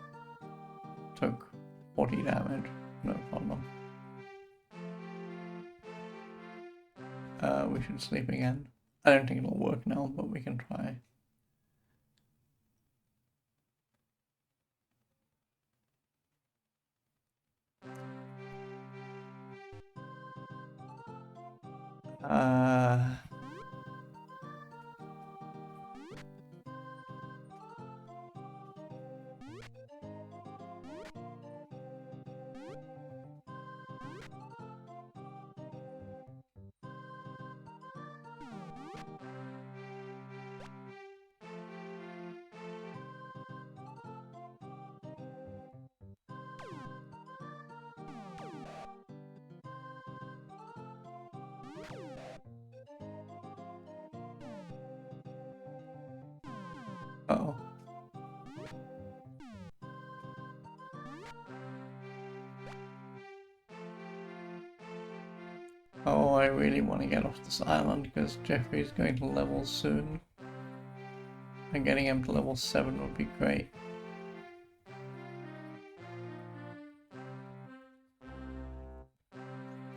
took 40 damage, no problem. We should sleep again. I don't think it'll work now, but we can try. Uh-oh. Oh, I really want to get off this island because Geoffrey is going to level soon. And getting him to level 7 would be great.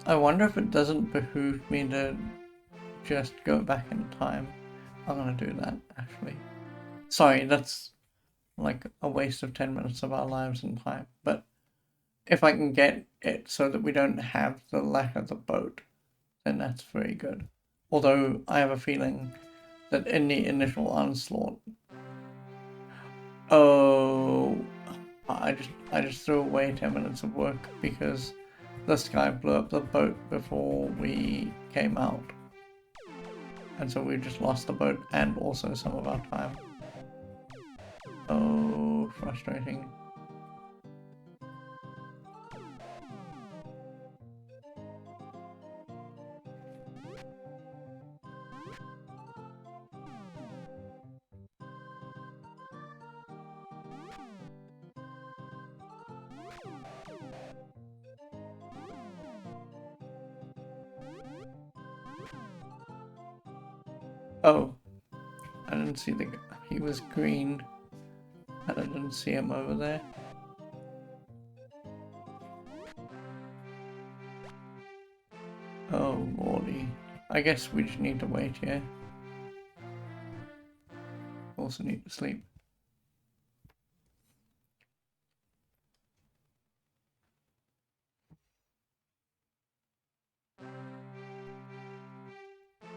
I wonder if it doesn't behoove me to just go back in time. I'm gonna do that, actually. Sorry, that's like a waste of 10 minutes of our lives and time. But if I can get it so that we don't have the lack of the boat, then that's very good. Although I have a feeling that in the initial onslaught... Oh... I just threw away 10 minutes of work because this guy blew up the boat before we came out. And so we just lost the boat and also some of our time. Oh, frustrating. Oh, I didn't see the guy. He was green, and I didn't see him over there. Oh, lordy. I guess we just need to wait here. Also need to sleep.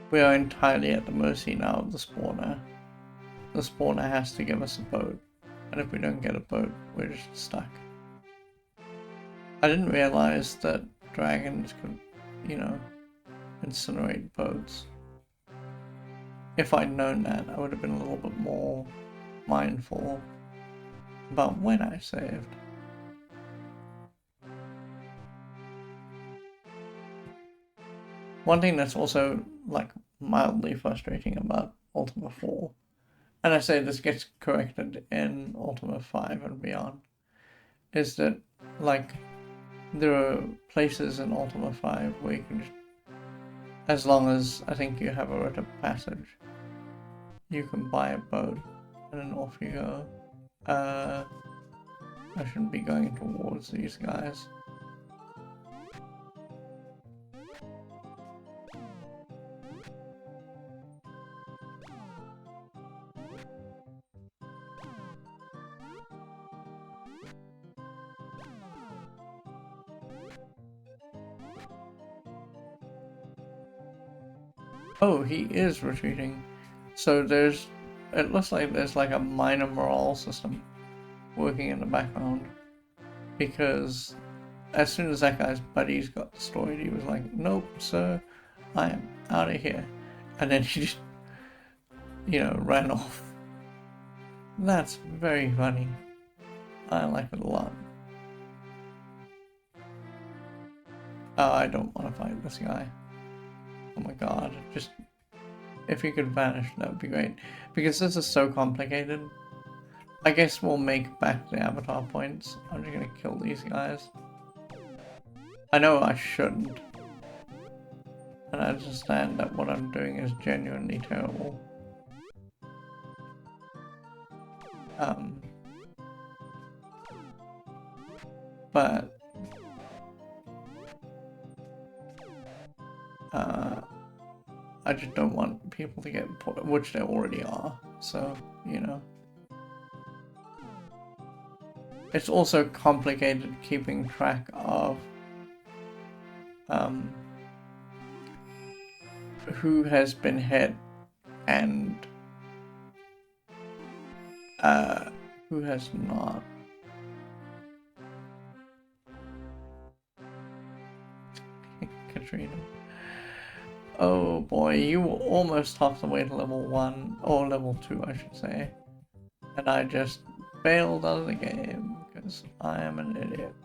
We are entirely at the mercy now of the spawner. The spawner has to give us a boat, and if we don't get a boat, we're just stuck. I didn't realize that dragons could, you know, incinerate boats. If I'd known that, I would have been a little bit more mindful about when I saved. One thing that's also, like, mildly frustrating about Ultima 4, and I say this gets corrected in Ultima 5 and beyond, is that, like, there are places in Ultima 5 where you can just, as long as I think you have a writ of passage, you can buy a boat and then off you go. I shouldn't be going towards these guys. Oh, he is retreating. So it looks like there's like a minor morale system working in the background. Because as soon as that guy's buddies got destroyed, he was like, nope, sir, I am out of here. And then he just, ran off. That's very funny. I like it a lot. Oh, I don't want to fight this guy. Oh my god, just if he could vanish, that would be great. Because this is so complicated. I guess we'll make back the avatar points. I'm just gonna kill these guys. I know I shouldn't. And I understand that what I'm doing is genuinely terrible. But I just don't want people to get which they already are, so, It's also complicated keeping track of who has been hit and who has not. Katrina. Oh boy, you were almost halfway to level 1, or level 2 I should say. And I just bailed out of the game, because I am an idiot.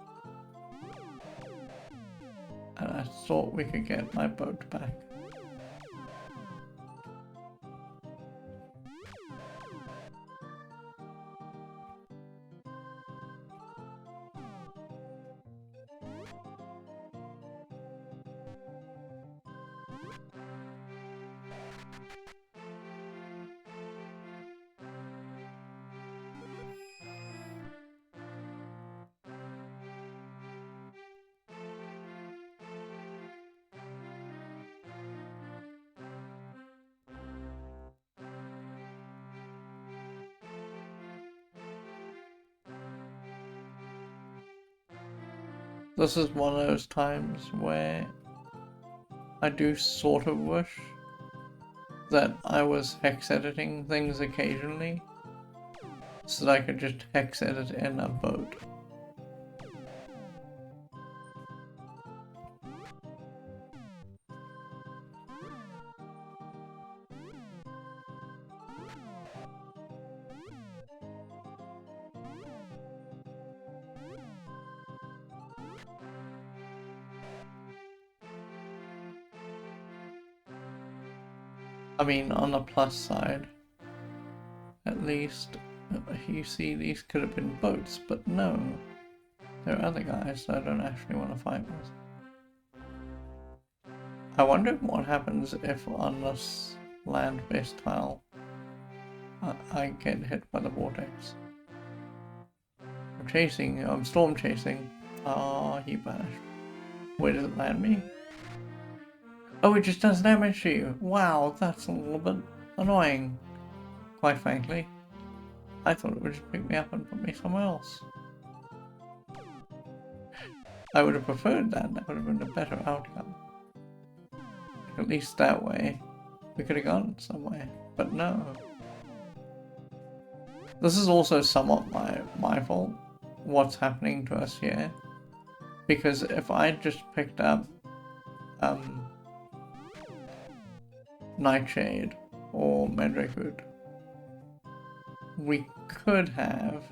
And I thought we could get my boat back. This is one of those times where I do sort of wish that I was hex editing things occasionally so that I could just hex edit in a boat. I mean, on the plus side, at least, you see these could have been boats, but no. There are other guys that I don't actually want to fight with. I wonder what happens if on this land-based tile, I get hit by the vortex. I'm storm chasing. Ah, he vanished. Where does it land me? Oh, it just does damage to you. Wow, that's a little bit annoying, quite frankly. I thought it would just pick me up and put me somewhere else. I would have preferred that. That would have been a better outcome. At least that way, we could have gone somewhere. But no. This is also somewhat my fault, what's happening to us here. Because if I just picked up Nightshade or Mandrakewood, we could have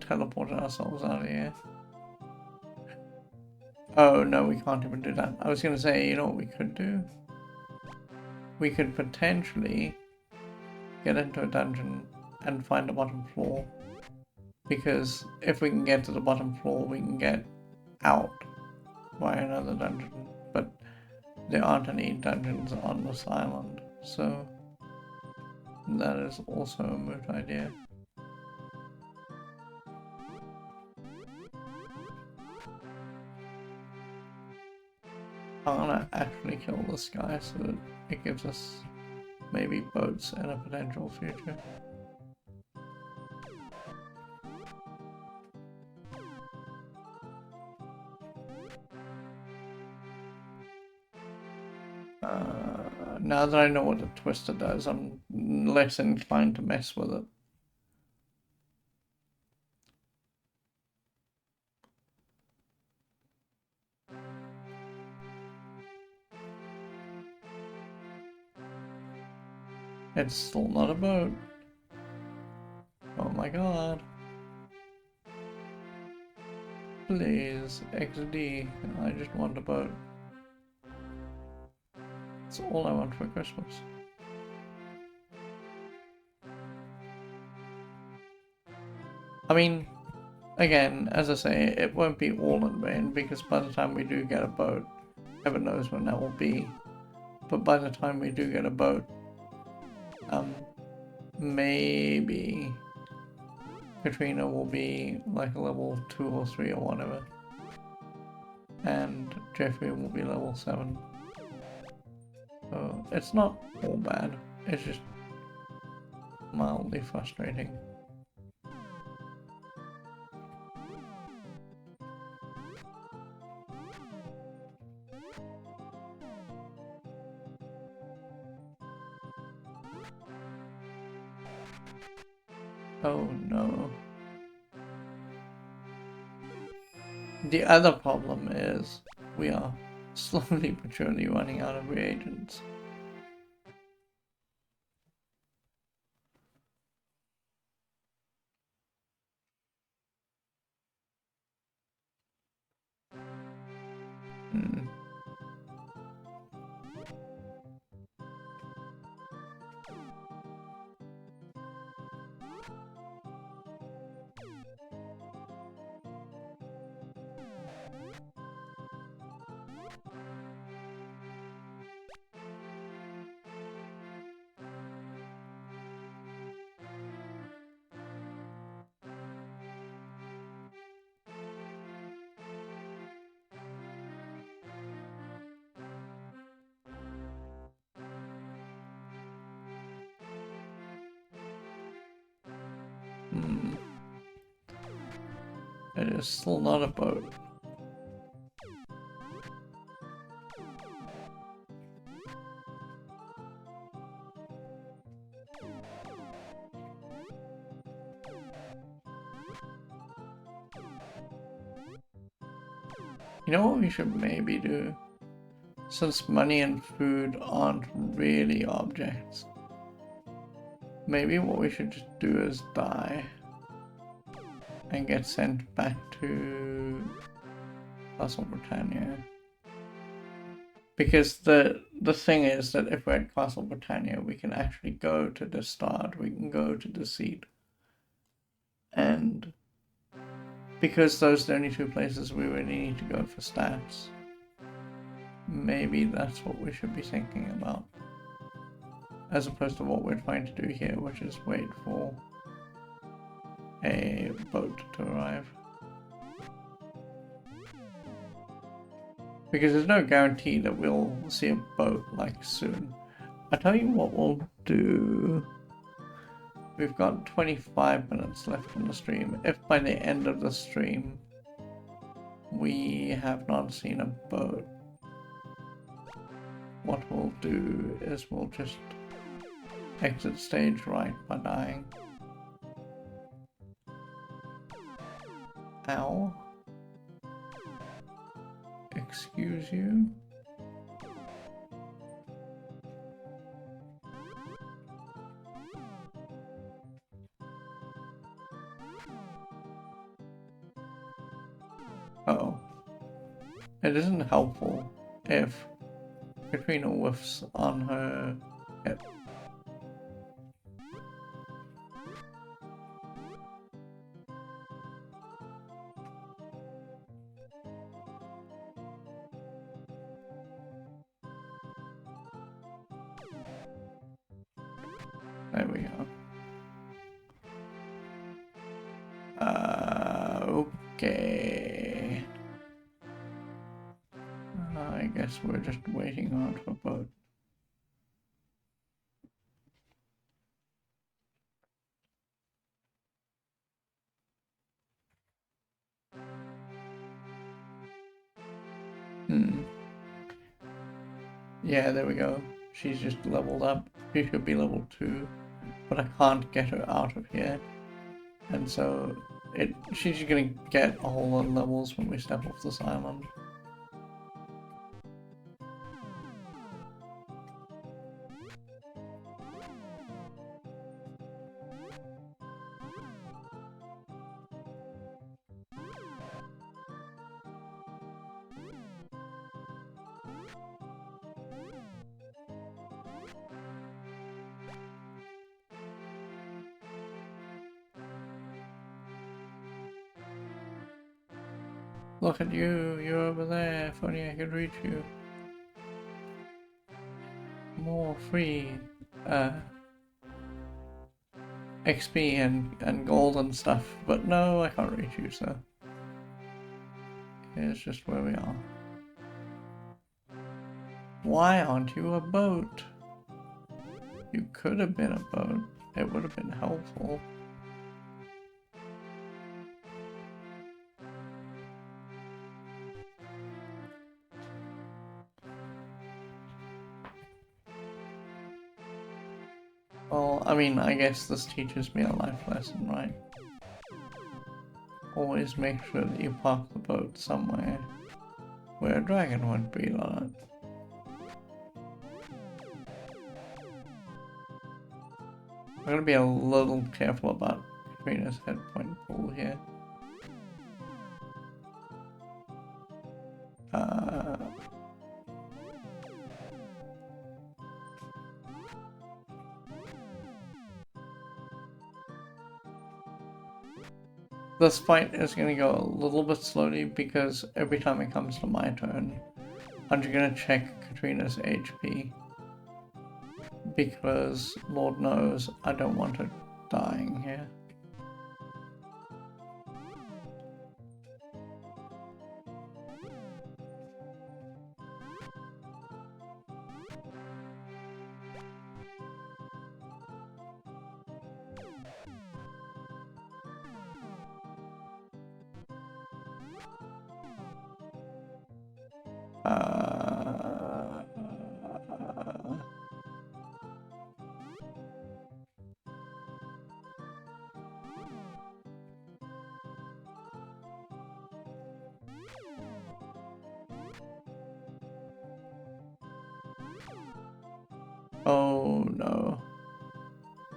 teleported ourselves out of here. Oh no, we can't even do that. I was going to say, you know what we could do? We could potentially get into a dungeon and find the bottom floor. Because if we can get to the bottom floor, we can get out by another dungeon. But there aren't any dungeons on this island, so that is also a moot idea. I'm gonna actually kill this guy so that it gives us maybe boats in a potential future. Now that I know what the twister does, I'm less inclined to mess with it. It's still not a boat. Oh my god. Please, XD. I just want a boat. That's all I want for Christmas. I mean, again, as I say, it won't be all in vain, because by the time we do get a boat, heaven knows when that will be, but by the time we do get a boat, maybe Katrina will be like a level 2 or 3 or whatever, and Geoffery will be level 7. So it's not all bad, it's just mildly frustrating. Oh no. The other problem is we are slowly but surely running out of reagents. It is still not a boat. You know what we should maybe do? Since money and food aren't really objects, maybe what we should just do is die and get sent back to Castle Britannia. Because the thing is that if we're at Castle Britannia, we can actually go to the start, we can go to the seat. And because those are the only two places we really need to go for stats, maybe that's what we should be thinking about. As opposed to what we're trying to do here, which is wait for a boat to arrive. Because there's no guarantee that we'll see a boat like soon. I tell you what we'll do. We've got 25 minutes left in the stream. If by the end of the stream we have not seen a boat, what we'll do is we'll just exit stage right by dying. Ow. Excuse you? Oh. It isn't helpful if Katrina whiffs on her hit. There we go. Okay. I guess we're just waiting on for a boat. Yeah, there we go. She's just leveled up. She should be level 2, but I can't get her out of here. And so she's just gonna get a whole lot of levels when we step off this island. Look at you, you're over there, if only I could reach you. More free XP and gold and stuff, but no, I can't reach you, so here's just where we are. Why aren't you a boat? You could have been a boat, it would have been helpful. Well, I mean, I guess this teaches me a life lesson, right? Always make sure that you park the boat somewhere where a dragon won't breathe on it. I'm gonna be a little careful about Katrina's head point pool here. This fight is going to go a little bit slowly because every time it comes to my turn, I'm just going to check Katrina's HP. Because, Lord knows, I don't want her dying here. Oh no.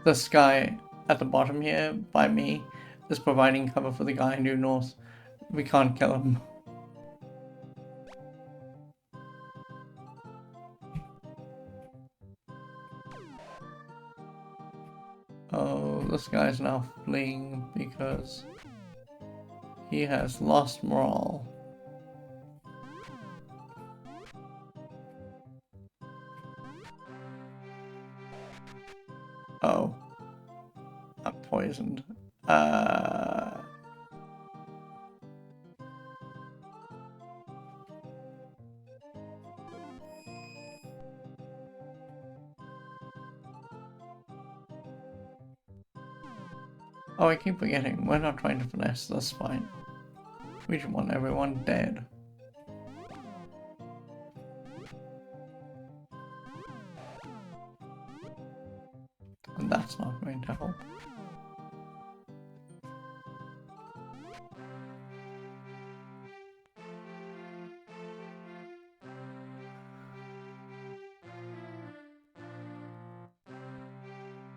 This guy at the bottom here, by me, is providing cover for the guy in due north. We can't kill him. Oh, this guy's now fleeing because he has lost morale. Oh, I keep forgetting. We're not trying to finesse this fight. We just want everyone dead. And that's not going to help.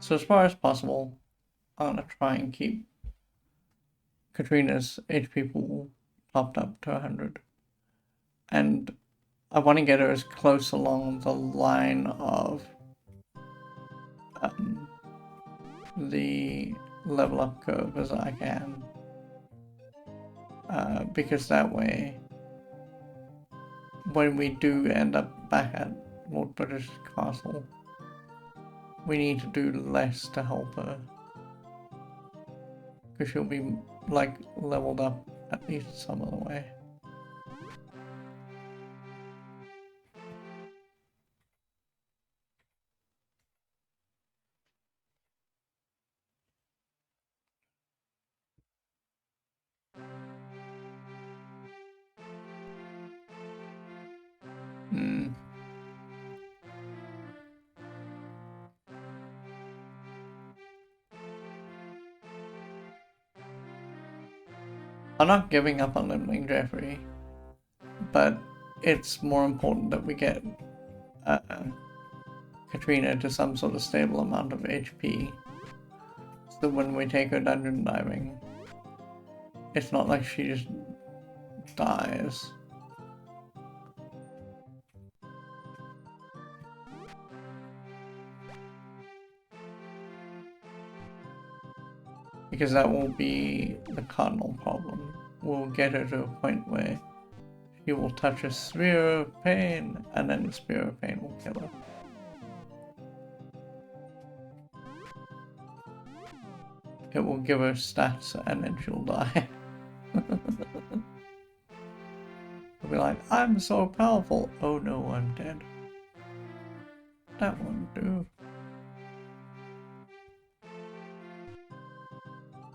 So as far as possible, I'm gonna try and keep Katrina's HP pool topped up to 100. And I want to get her as close along the line of the level up curve as I can. Because that way, when we do end up back at Lord British Castle, we need to do less to help her. Because she'll be, like, leveled up at least some of the way. I'm not giving up on limiting Geoffery, but it's more important that we get Katrina to some sort of stable amount of HP, so when we take her dungeon diving, it's not like she just dies. Because that will be the cardinal problem. We'll get her to a point where she will touch a sphere of pain, and then the sphere of pain will kill her. It will give her stats, and then she'll die. She'll be like, I'm so powerful. Oh no, I'm dead. That won't do.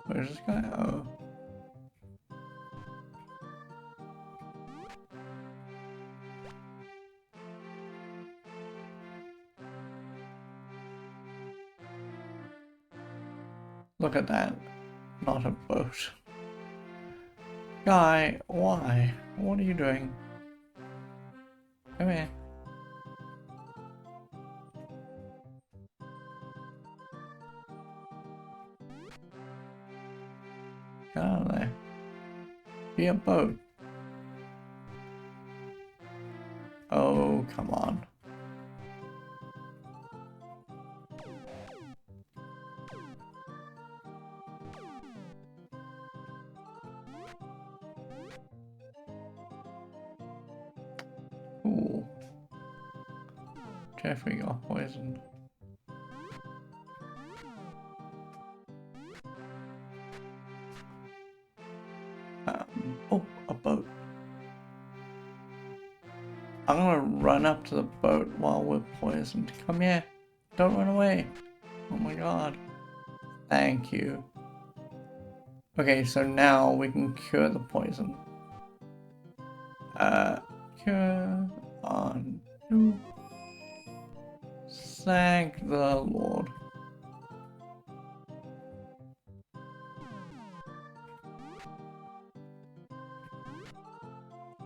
Where's this guy? Oh. Look at that. Not a boat. Guy, why? What are you doing? Come here. Get out of there. Be a boat. Oh, come on. Ooh. Geoffery got poisoned. Oh, a boat. I'm gonna run up to the boat while we're poisoned. Come here. Don't run away. Oh my god. Thank you. Okay, so now we can cure the poison. Cure on 2. Thank the Lord.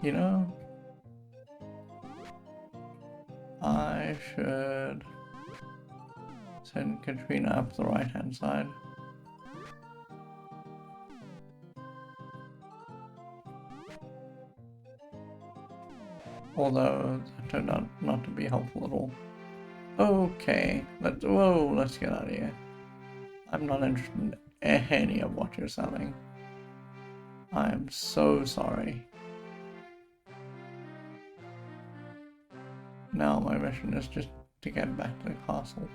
You know, I should send Katrina up the right-hand side. Although that turned out not to be helpful at all. Okay, let's get out of here. I'm not interested in any of what you're selling. I am so sorry. Now my mission is just to get back to the castle.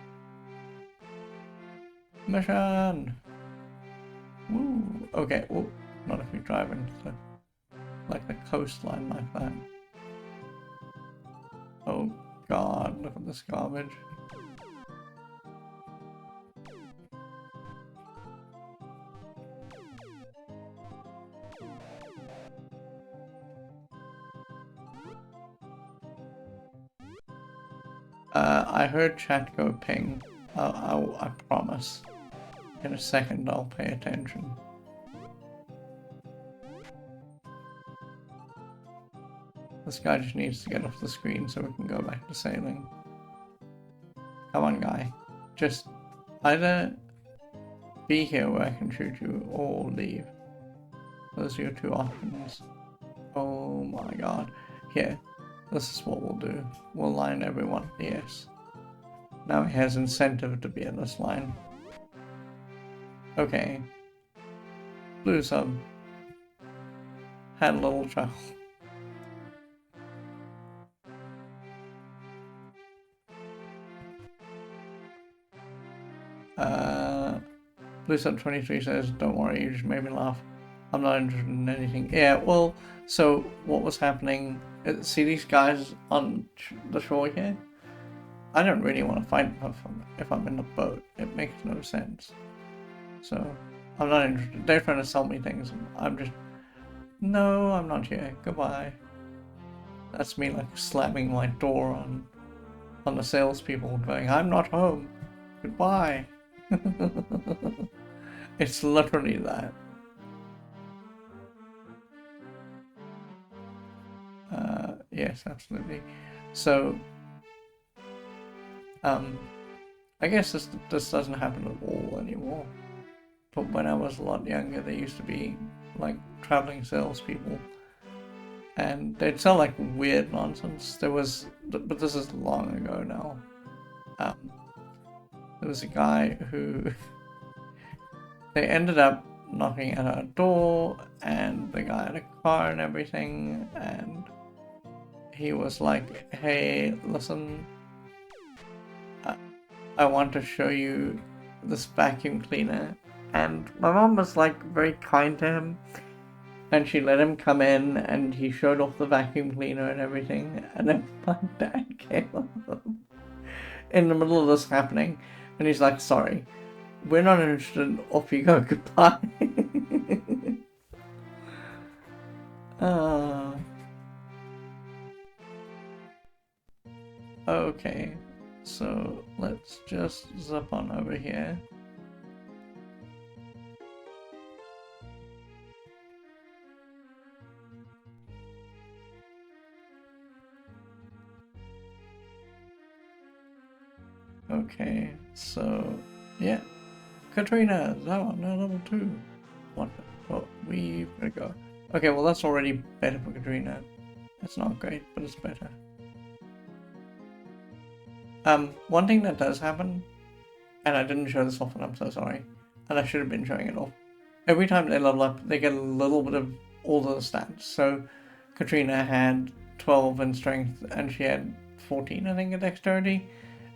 Mission! Woo! Okay, well, not if you drive into like the coastline like that. Oh god, look at this garbage. I heard chat go ping. I promise. In a second I'll pay attention. This guy just needs to get off the screen so we can go back to sailing. Come on, guy. Just either be here where I can shoot you or leave. Those are your two options. Oh my god. Here. This is what we'll do. We'll line everyone. Yes. Now he has incentive to be in this line. Okay. Blue sub. Had a little trouble. Blue sub 23 says, don't worry, you just made me laugh. I'm not interested in anything. Yeah, well, so what was happening, see these guys on the shore here? I don't really want to fight if I'm in the boat. It makes no sense. So, I'm not interested. They're trying to sell me things. I'm just, no, I'm not here. Goodbye. That's me like slamming my door on the salespeople going, I'm not home. Goodbye. It's literally that. Yes, absolutely. So, I guess this doesn't happen at all anymore. But when I was a lot younger, there used to be like traveling salespeople, and they'd sell like weird nonsense. There was, but this is long ago now. There was a guy who they ended up knocking at our door, and the guy had a car and everything, and he was like, hey, listen, I want to show you this vacuum cleaner. And my mom was like very kind to him, and she let him come in, and he showed off the vacuum cleaner and everything, and then my dad came up in the middle of this happening, and he's like, sorry, we're not interested, off you go, goodbye. Okay, so let's just zip on over here. Okay, so yeah, Katrina is out on level 2. What? Oh, we've gotta go. Okay, well that's already better for Katrina. It's not great, but it's better. One thing that does happen, and I didn't show this off, and I'm so sorry, and I should have been showing it off. Every time they level up, they get a little bit of all the stats. So Katrina had 12 in strength, and she had 14, I think, in dexterity,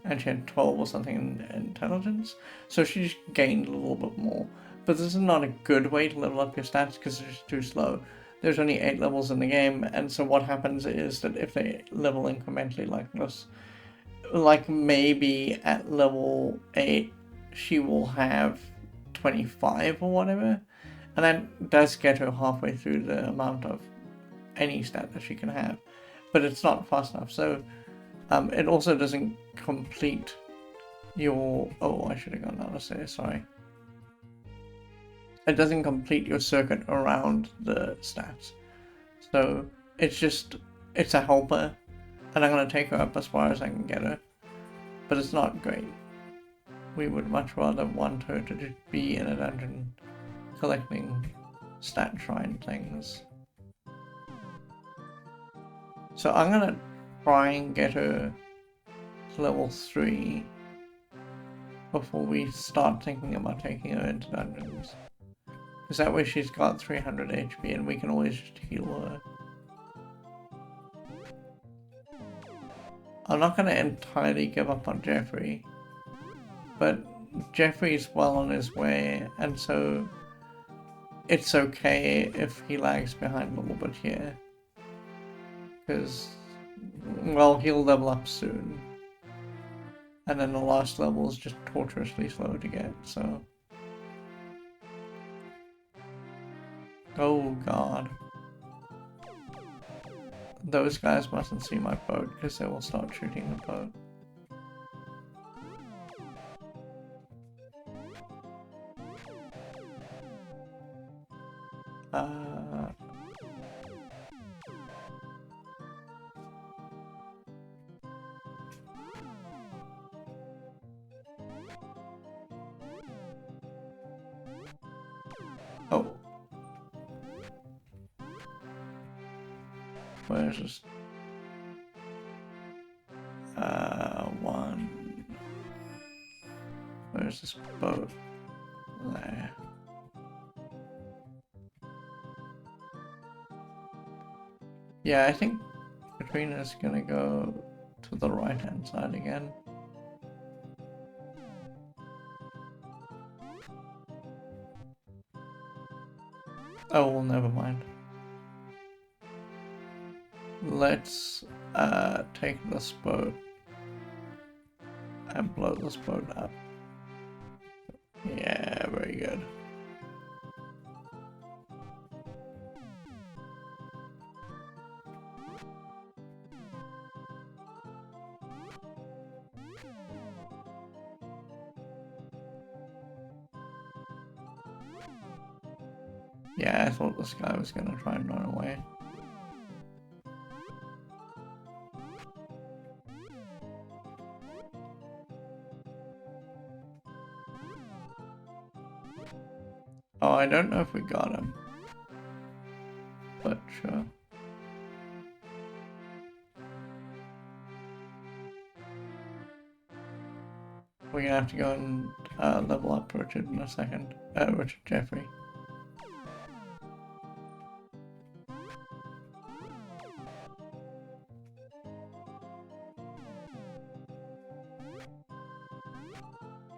and she had 12 or something in intelligence. So she just gained a little bit more. But this is not a good way to level up your stats because it's just too slow. There's only 8 levels in the game, and so what happens is that if they level incrementally like this, like maybe at level 8 she will have 25 or whatever, and that does get her halfway through the amount of any stat that she can have, but it's not fast enough. So it also doesn't complete your, oh, I should have gone down the stairs, sorry. It doesn't complete your circuit around the stats. So it's just, it's a helper, and I'm going to take her up as far as I can get her. But it's not great. We would much rather want her to just be in a dungeon collecting stat shrine things. So I'm going to try and get her to level 3 before we start thinking about taking her into dungeons. Because that way she's got 300 HP and we can always just heal her. I'm not going to entirely give up on Geoffery, but Geoffrey's well on his way, and so it's okay if he lags behind a little bit here. Because, well, he'll level up soon. And then the last level is just torturously slow to get, so... Oh god. Those guys mustn't see my boat, because they will start shooting the boat. Where's this? One. Where's this boat? There. Yeah, I think Katrina's gonna go to the right-hand side again. Oh, well, never mind. Let's take this boat and blow this boat up. Yeah, very good. Yeah, I thought this guy was gonna try and run away. Oh, I don't know if we got him. But sure. We're gonna have to go and level up Richard in a second. Richard Geoffery.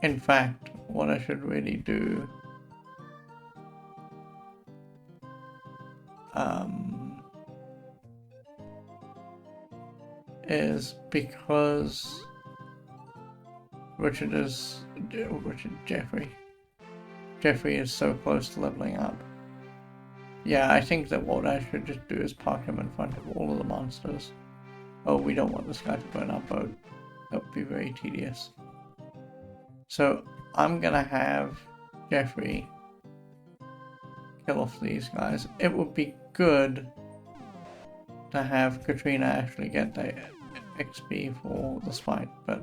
In fact, what I should really do is, because Richard Geoffery is so close to leveling up. Yeah, I think that what I should just do is park him in front of all of the monsters. Oh, we don't want this guy to burn our boat. That would be very tedious. So I'm gonna have Geoffery kill off these guys. It would be good to have Katrina actually get the XP for this fight, but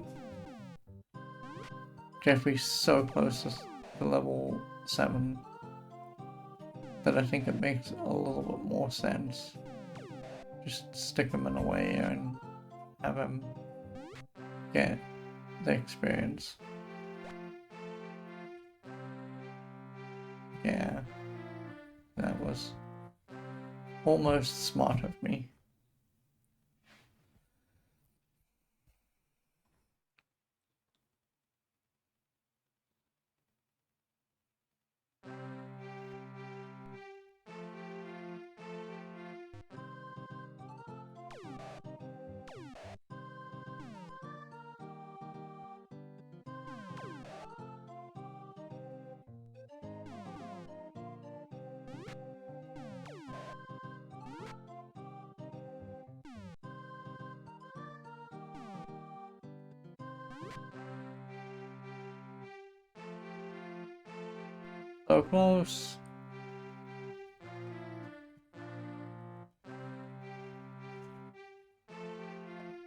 Geoffery's so close to level 7 that I think it makes a little bit more sense. Just stick him in a way and have him get the experience. Yeah, that was almost smart of me. So close.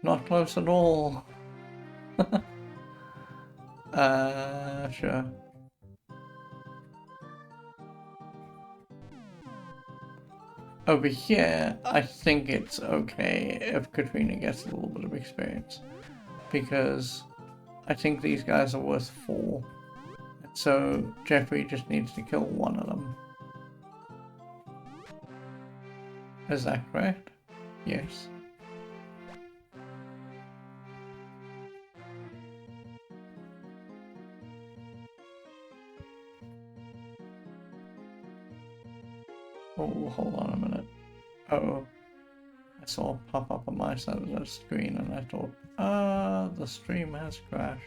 Not close at all. Sure. Over here, I think it's okay if Katrina gets a little bit of experience, because I think these guys are worth 4. So Geoffery just needs to kill one of them. Is that correct? Yes. Oh, hold on a minute. Oh, I saw it pop up on my side of the screen and I thought, the stream has crashed.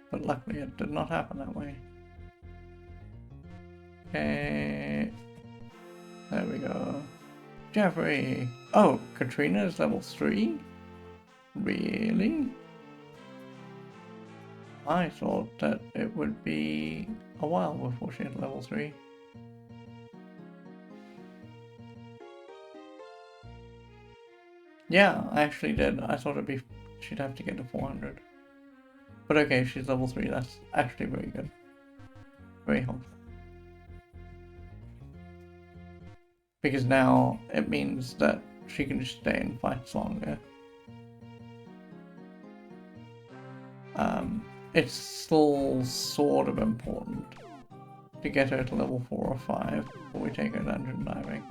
But luckily it did not happen that way. Okay. There we go. Geoffery! Oh, Katrina is level 3? Really? I thought that it would be a while before she hit level 3. Yeah, I actually did. I thought she'd have to get to 400. But okay, she's level 3. That's actually very good. Very helpful. Because now it means that she can just stay in fights longer. It's still sort of important to get her to level 4 or 5 before we take her dungeon diving.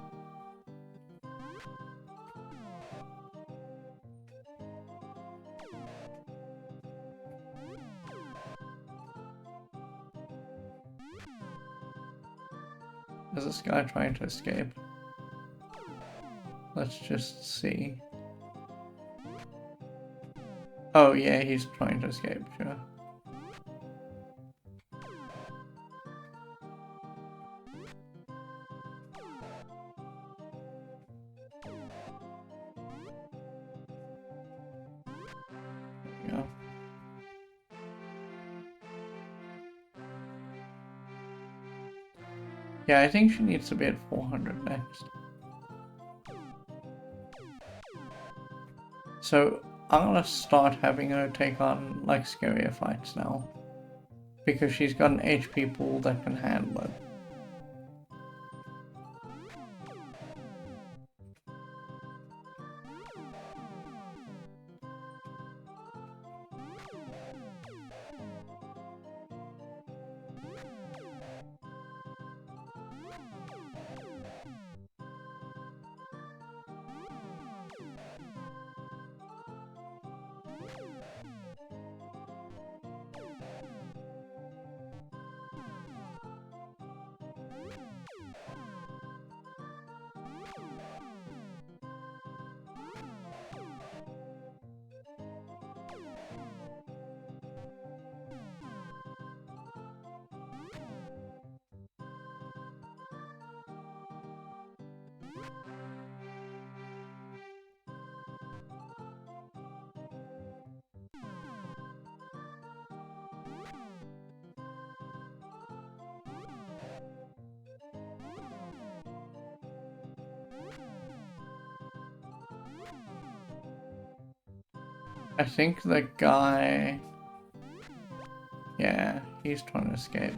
Is this guy trying to escape? Let's just see. Oh yeah, he's trying to escape, sure. Yeah. Yeah, I think she needs to be at 400 next. So I'm gonna start having her take on like scarier fights now, because she's got an HP pool that can handle it. I think the guy... Yeah, he's trying to escape.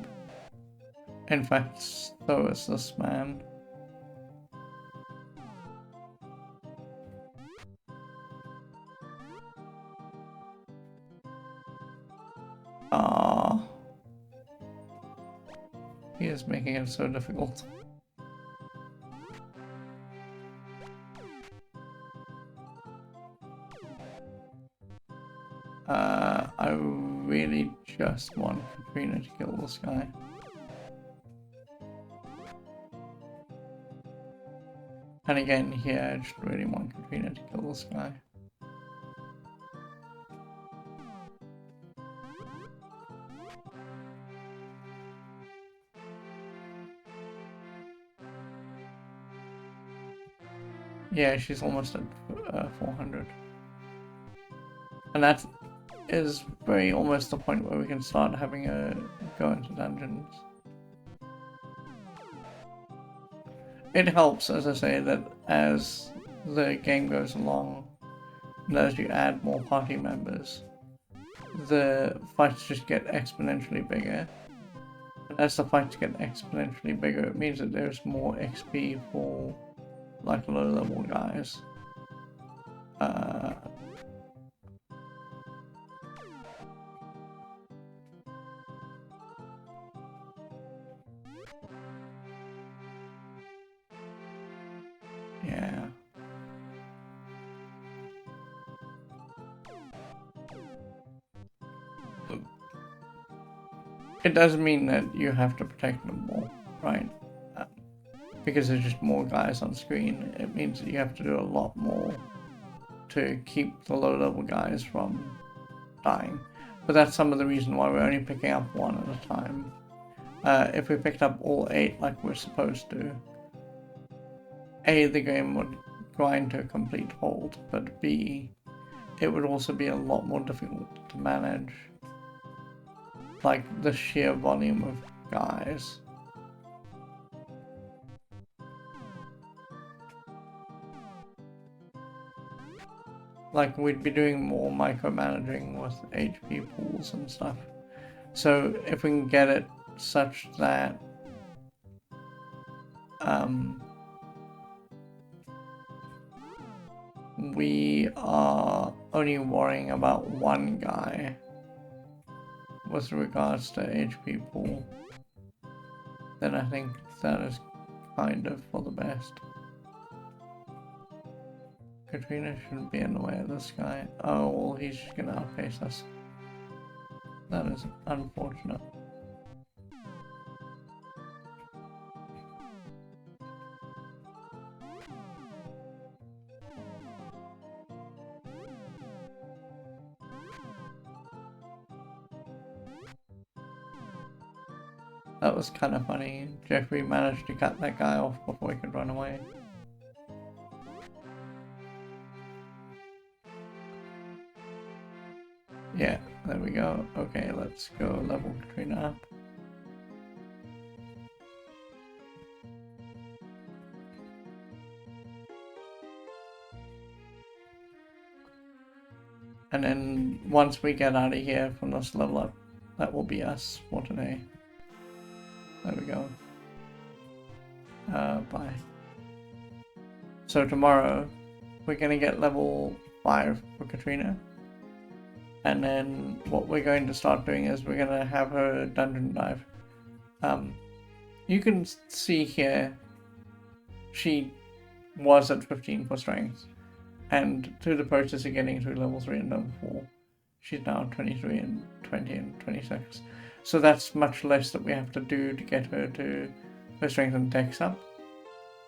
In fact, so is this man. Ah, he is making it so difficult. I really just want Katrina to kill this guy. And again, here I just really want Katrina to kill this guy. Yeah, she's almost at 400. And that is very almost the point where we can start having a go into dungeons. It helps, as I say, that as the game goes along, and as you add more party members, the fights just get exponentially bigger. And as the fights get exponentially bigger, it means that there's more XP for like low level guys. Yeah. It does mean that you have to protect them more, right? Because there's just more guys on screen, it means that you have to do a lot more to keep the low level guys from dying. But that's some of the reason why we're only picking up one at a time. If we picked up all 8 like we're supposed to, A, the game would grind to a complete halt, but B, it would also be a lot more difficult to manage, like, the sheer volume of guys. Like, we'd be doing more micromanaging with HP pools and stuff. So if we can get it such that we are only worrying about one guy with regards to HP pool, then I think that is kind of for the best. Katrina shouldn't be in the way of this guy. Oh, well, he's just gonna outpace us. That is unfortunate. That was kind of funny. Geoffery managed to cut that guy off before he could run away. Yeah, there we go. Okay, let's go level Katrina up. And then once we get out of here from this level up, that will be us for today. There we go. Bye. So tomorrow, we're gonna get level 5 for Katrina. And then what we're going to start doing is we're gonna have her dungeon dive. You can see here, she was at 15 for strength. And through the process of getting through level 3 and level 4, she's now 23 and 20 and 26. So that's much less that we have to do to get her to her strength and dex up.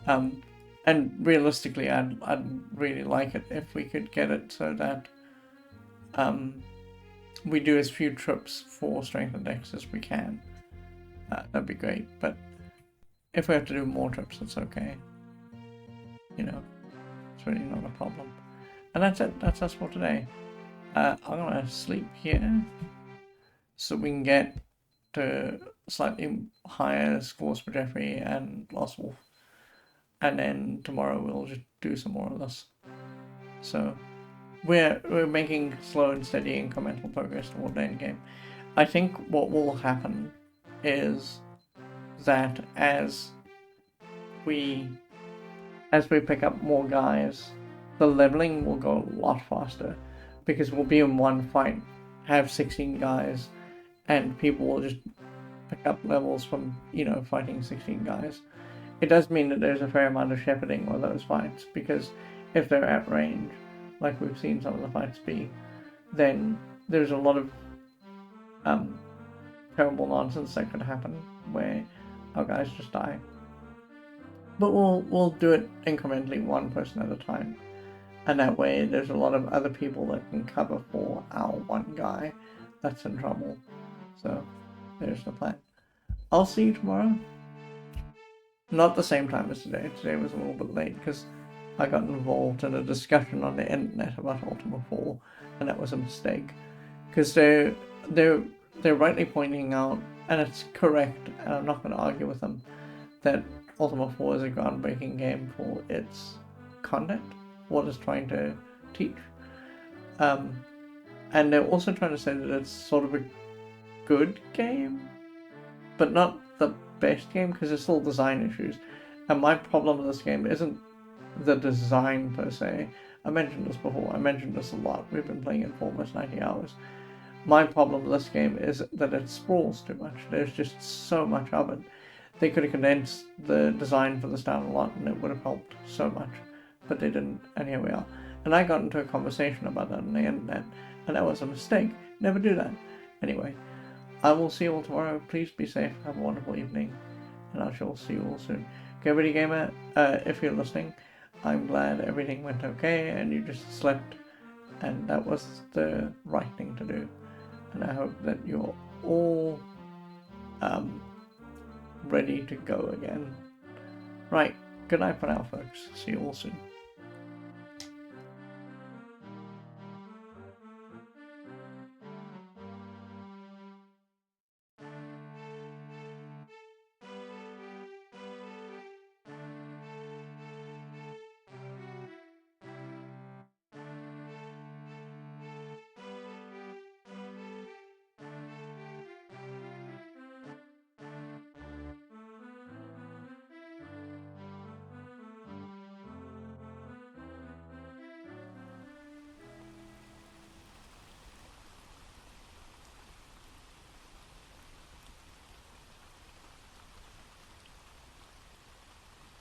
And realistically, I'd really like it if we could get it so that we do as few trips for strength and dex as we can. That'd be great. But if we have to do more trips, it's okay. You know, it's really not a problem. And that's it. That's us for today. I'm gonna sleep here so we can get to slightly higher scores for Geoffery and Lost Wolf. And then tomorrow we'll just do some more of this. So we're making slow and steady incremental progress toward the end game. I think what will happen is that as we pick up more guys, the leveling will go a lot faster because we'll be in one fight, have 16 guys, and people will just pick up levels from, you know, fighting 16 guys. It does mean that there's a fair amount of shepherding with those fights, because if they're at range, like we've seen some of the fights be, then there's a lot of terrible nonsense that could happen where our guys just die. But we'll do it incrementally, one person at a time. And that way there's a lot of other people that can cover for our one guy that's in trouble. So there's the plan. I'll see you tomorrow. Not the same time as today. Today was a little bit late because I got involved in a discussion on the internet about Ultima 4, and that was a mistake. Because they're rightly pointing out, and it's correct, and I'm not going to argue with them, that Ultima 4 is a groundbreaking game for its content, what it's trying to teach. And they're also trying to say that it's sort of a good game, but not the best game, because there's still design issues. And my problem with this game isn't the design per se. I mentioned this before, I mentioned this a lot. We've been playing it for almost 90 hours. My problem with this game is that it sprawls too much. There's just so much of it. They could have condensed the design for this down a lot and it would have helped so much. But they didn't, and here we are. And I got into a conversation about that on the internet, and that was a mistake. Never do that. Anyway, I will see you all tomorrow. Please be safe, have a wonderful evening, and I shall see you all soon. Geoffery Gamer, if you're listening, I'm glad everything went okay and you just slept, and that was the right thing to do. And I hope that you're all ready to go again. Right, good night for now, folks. See you all soon.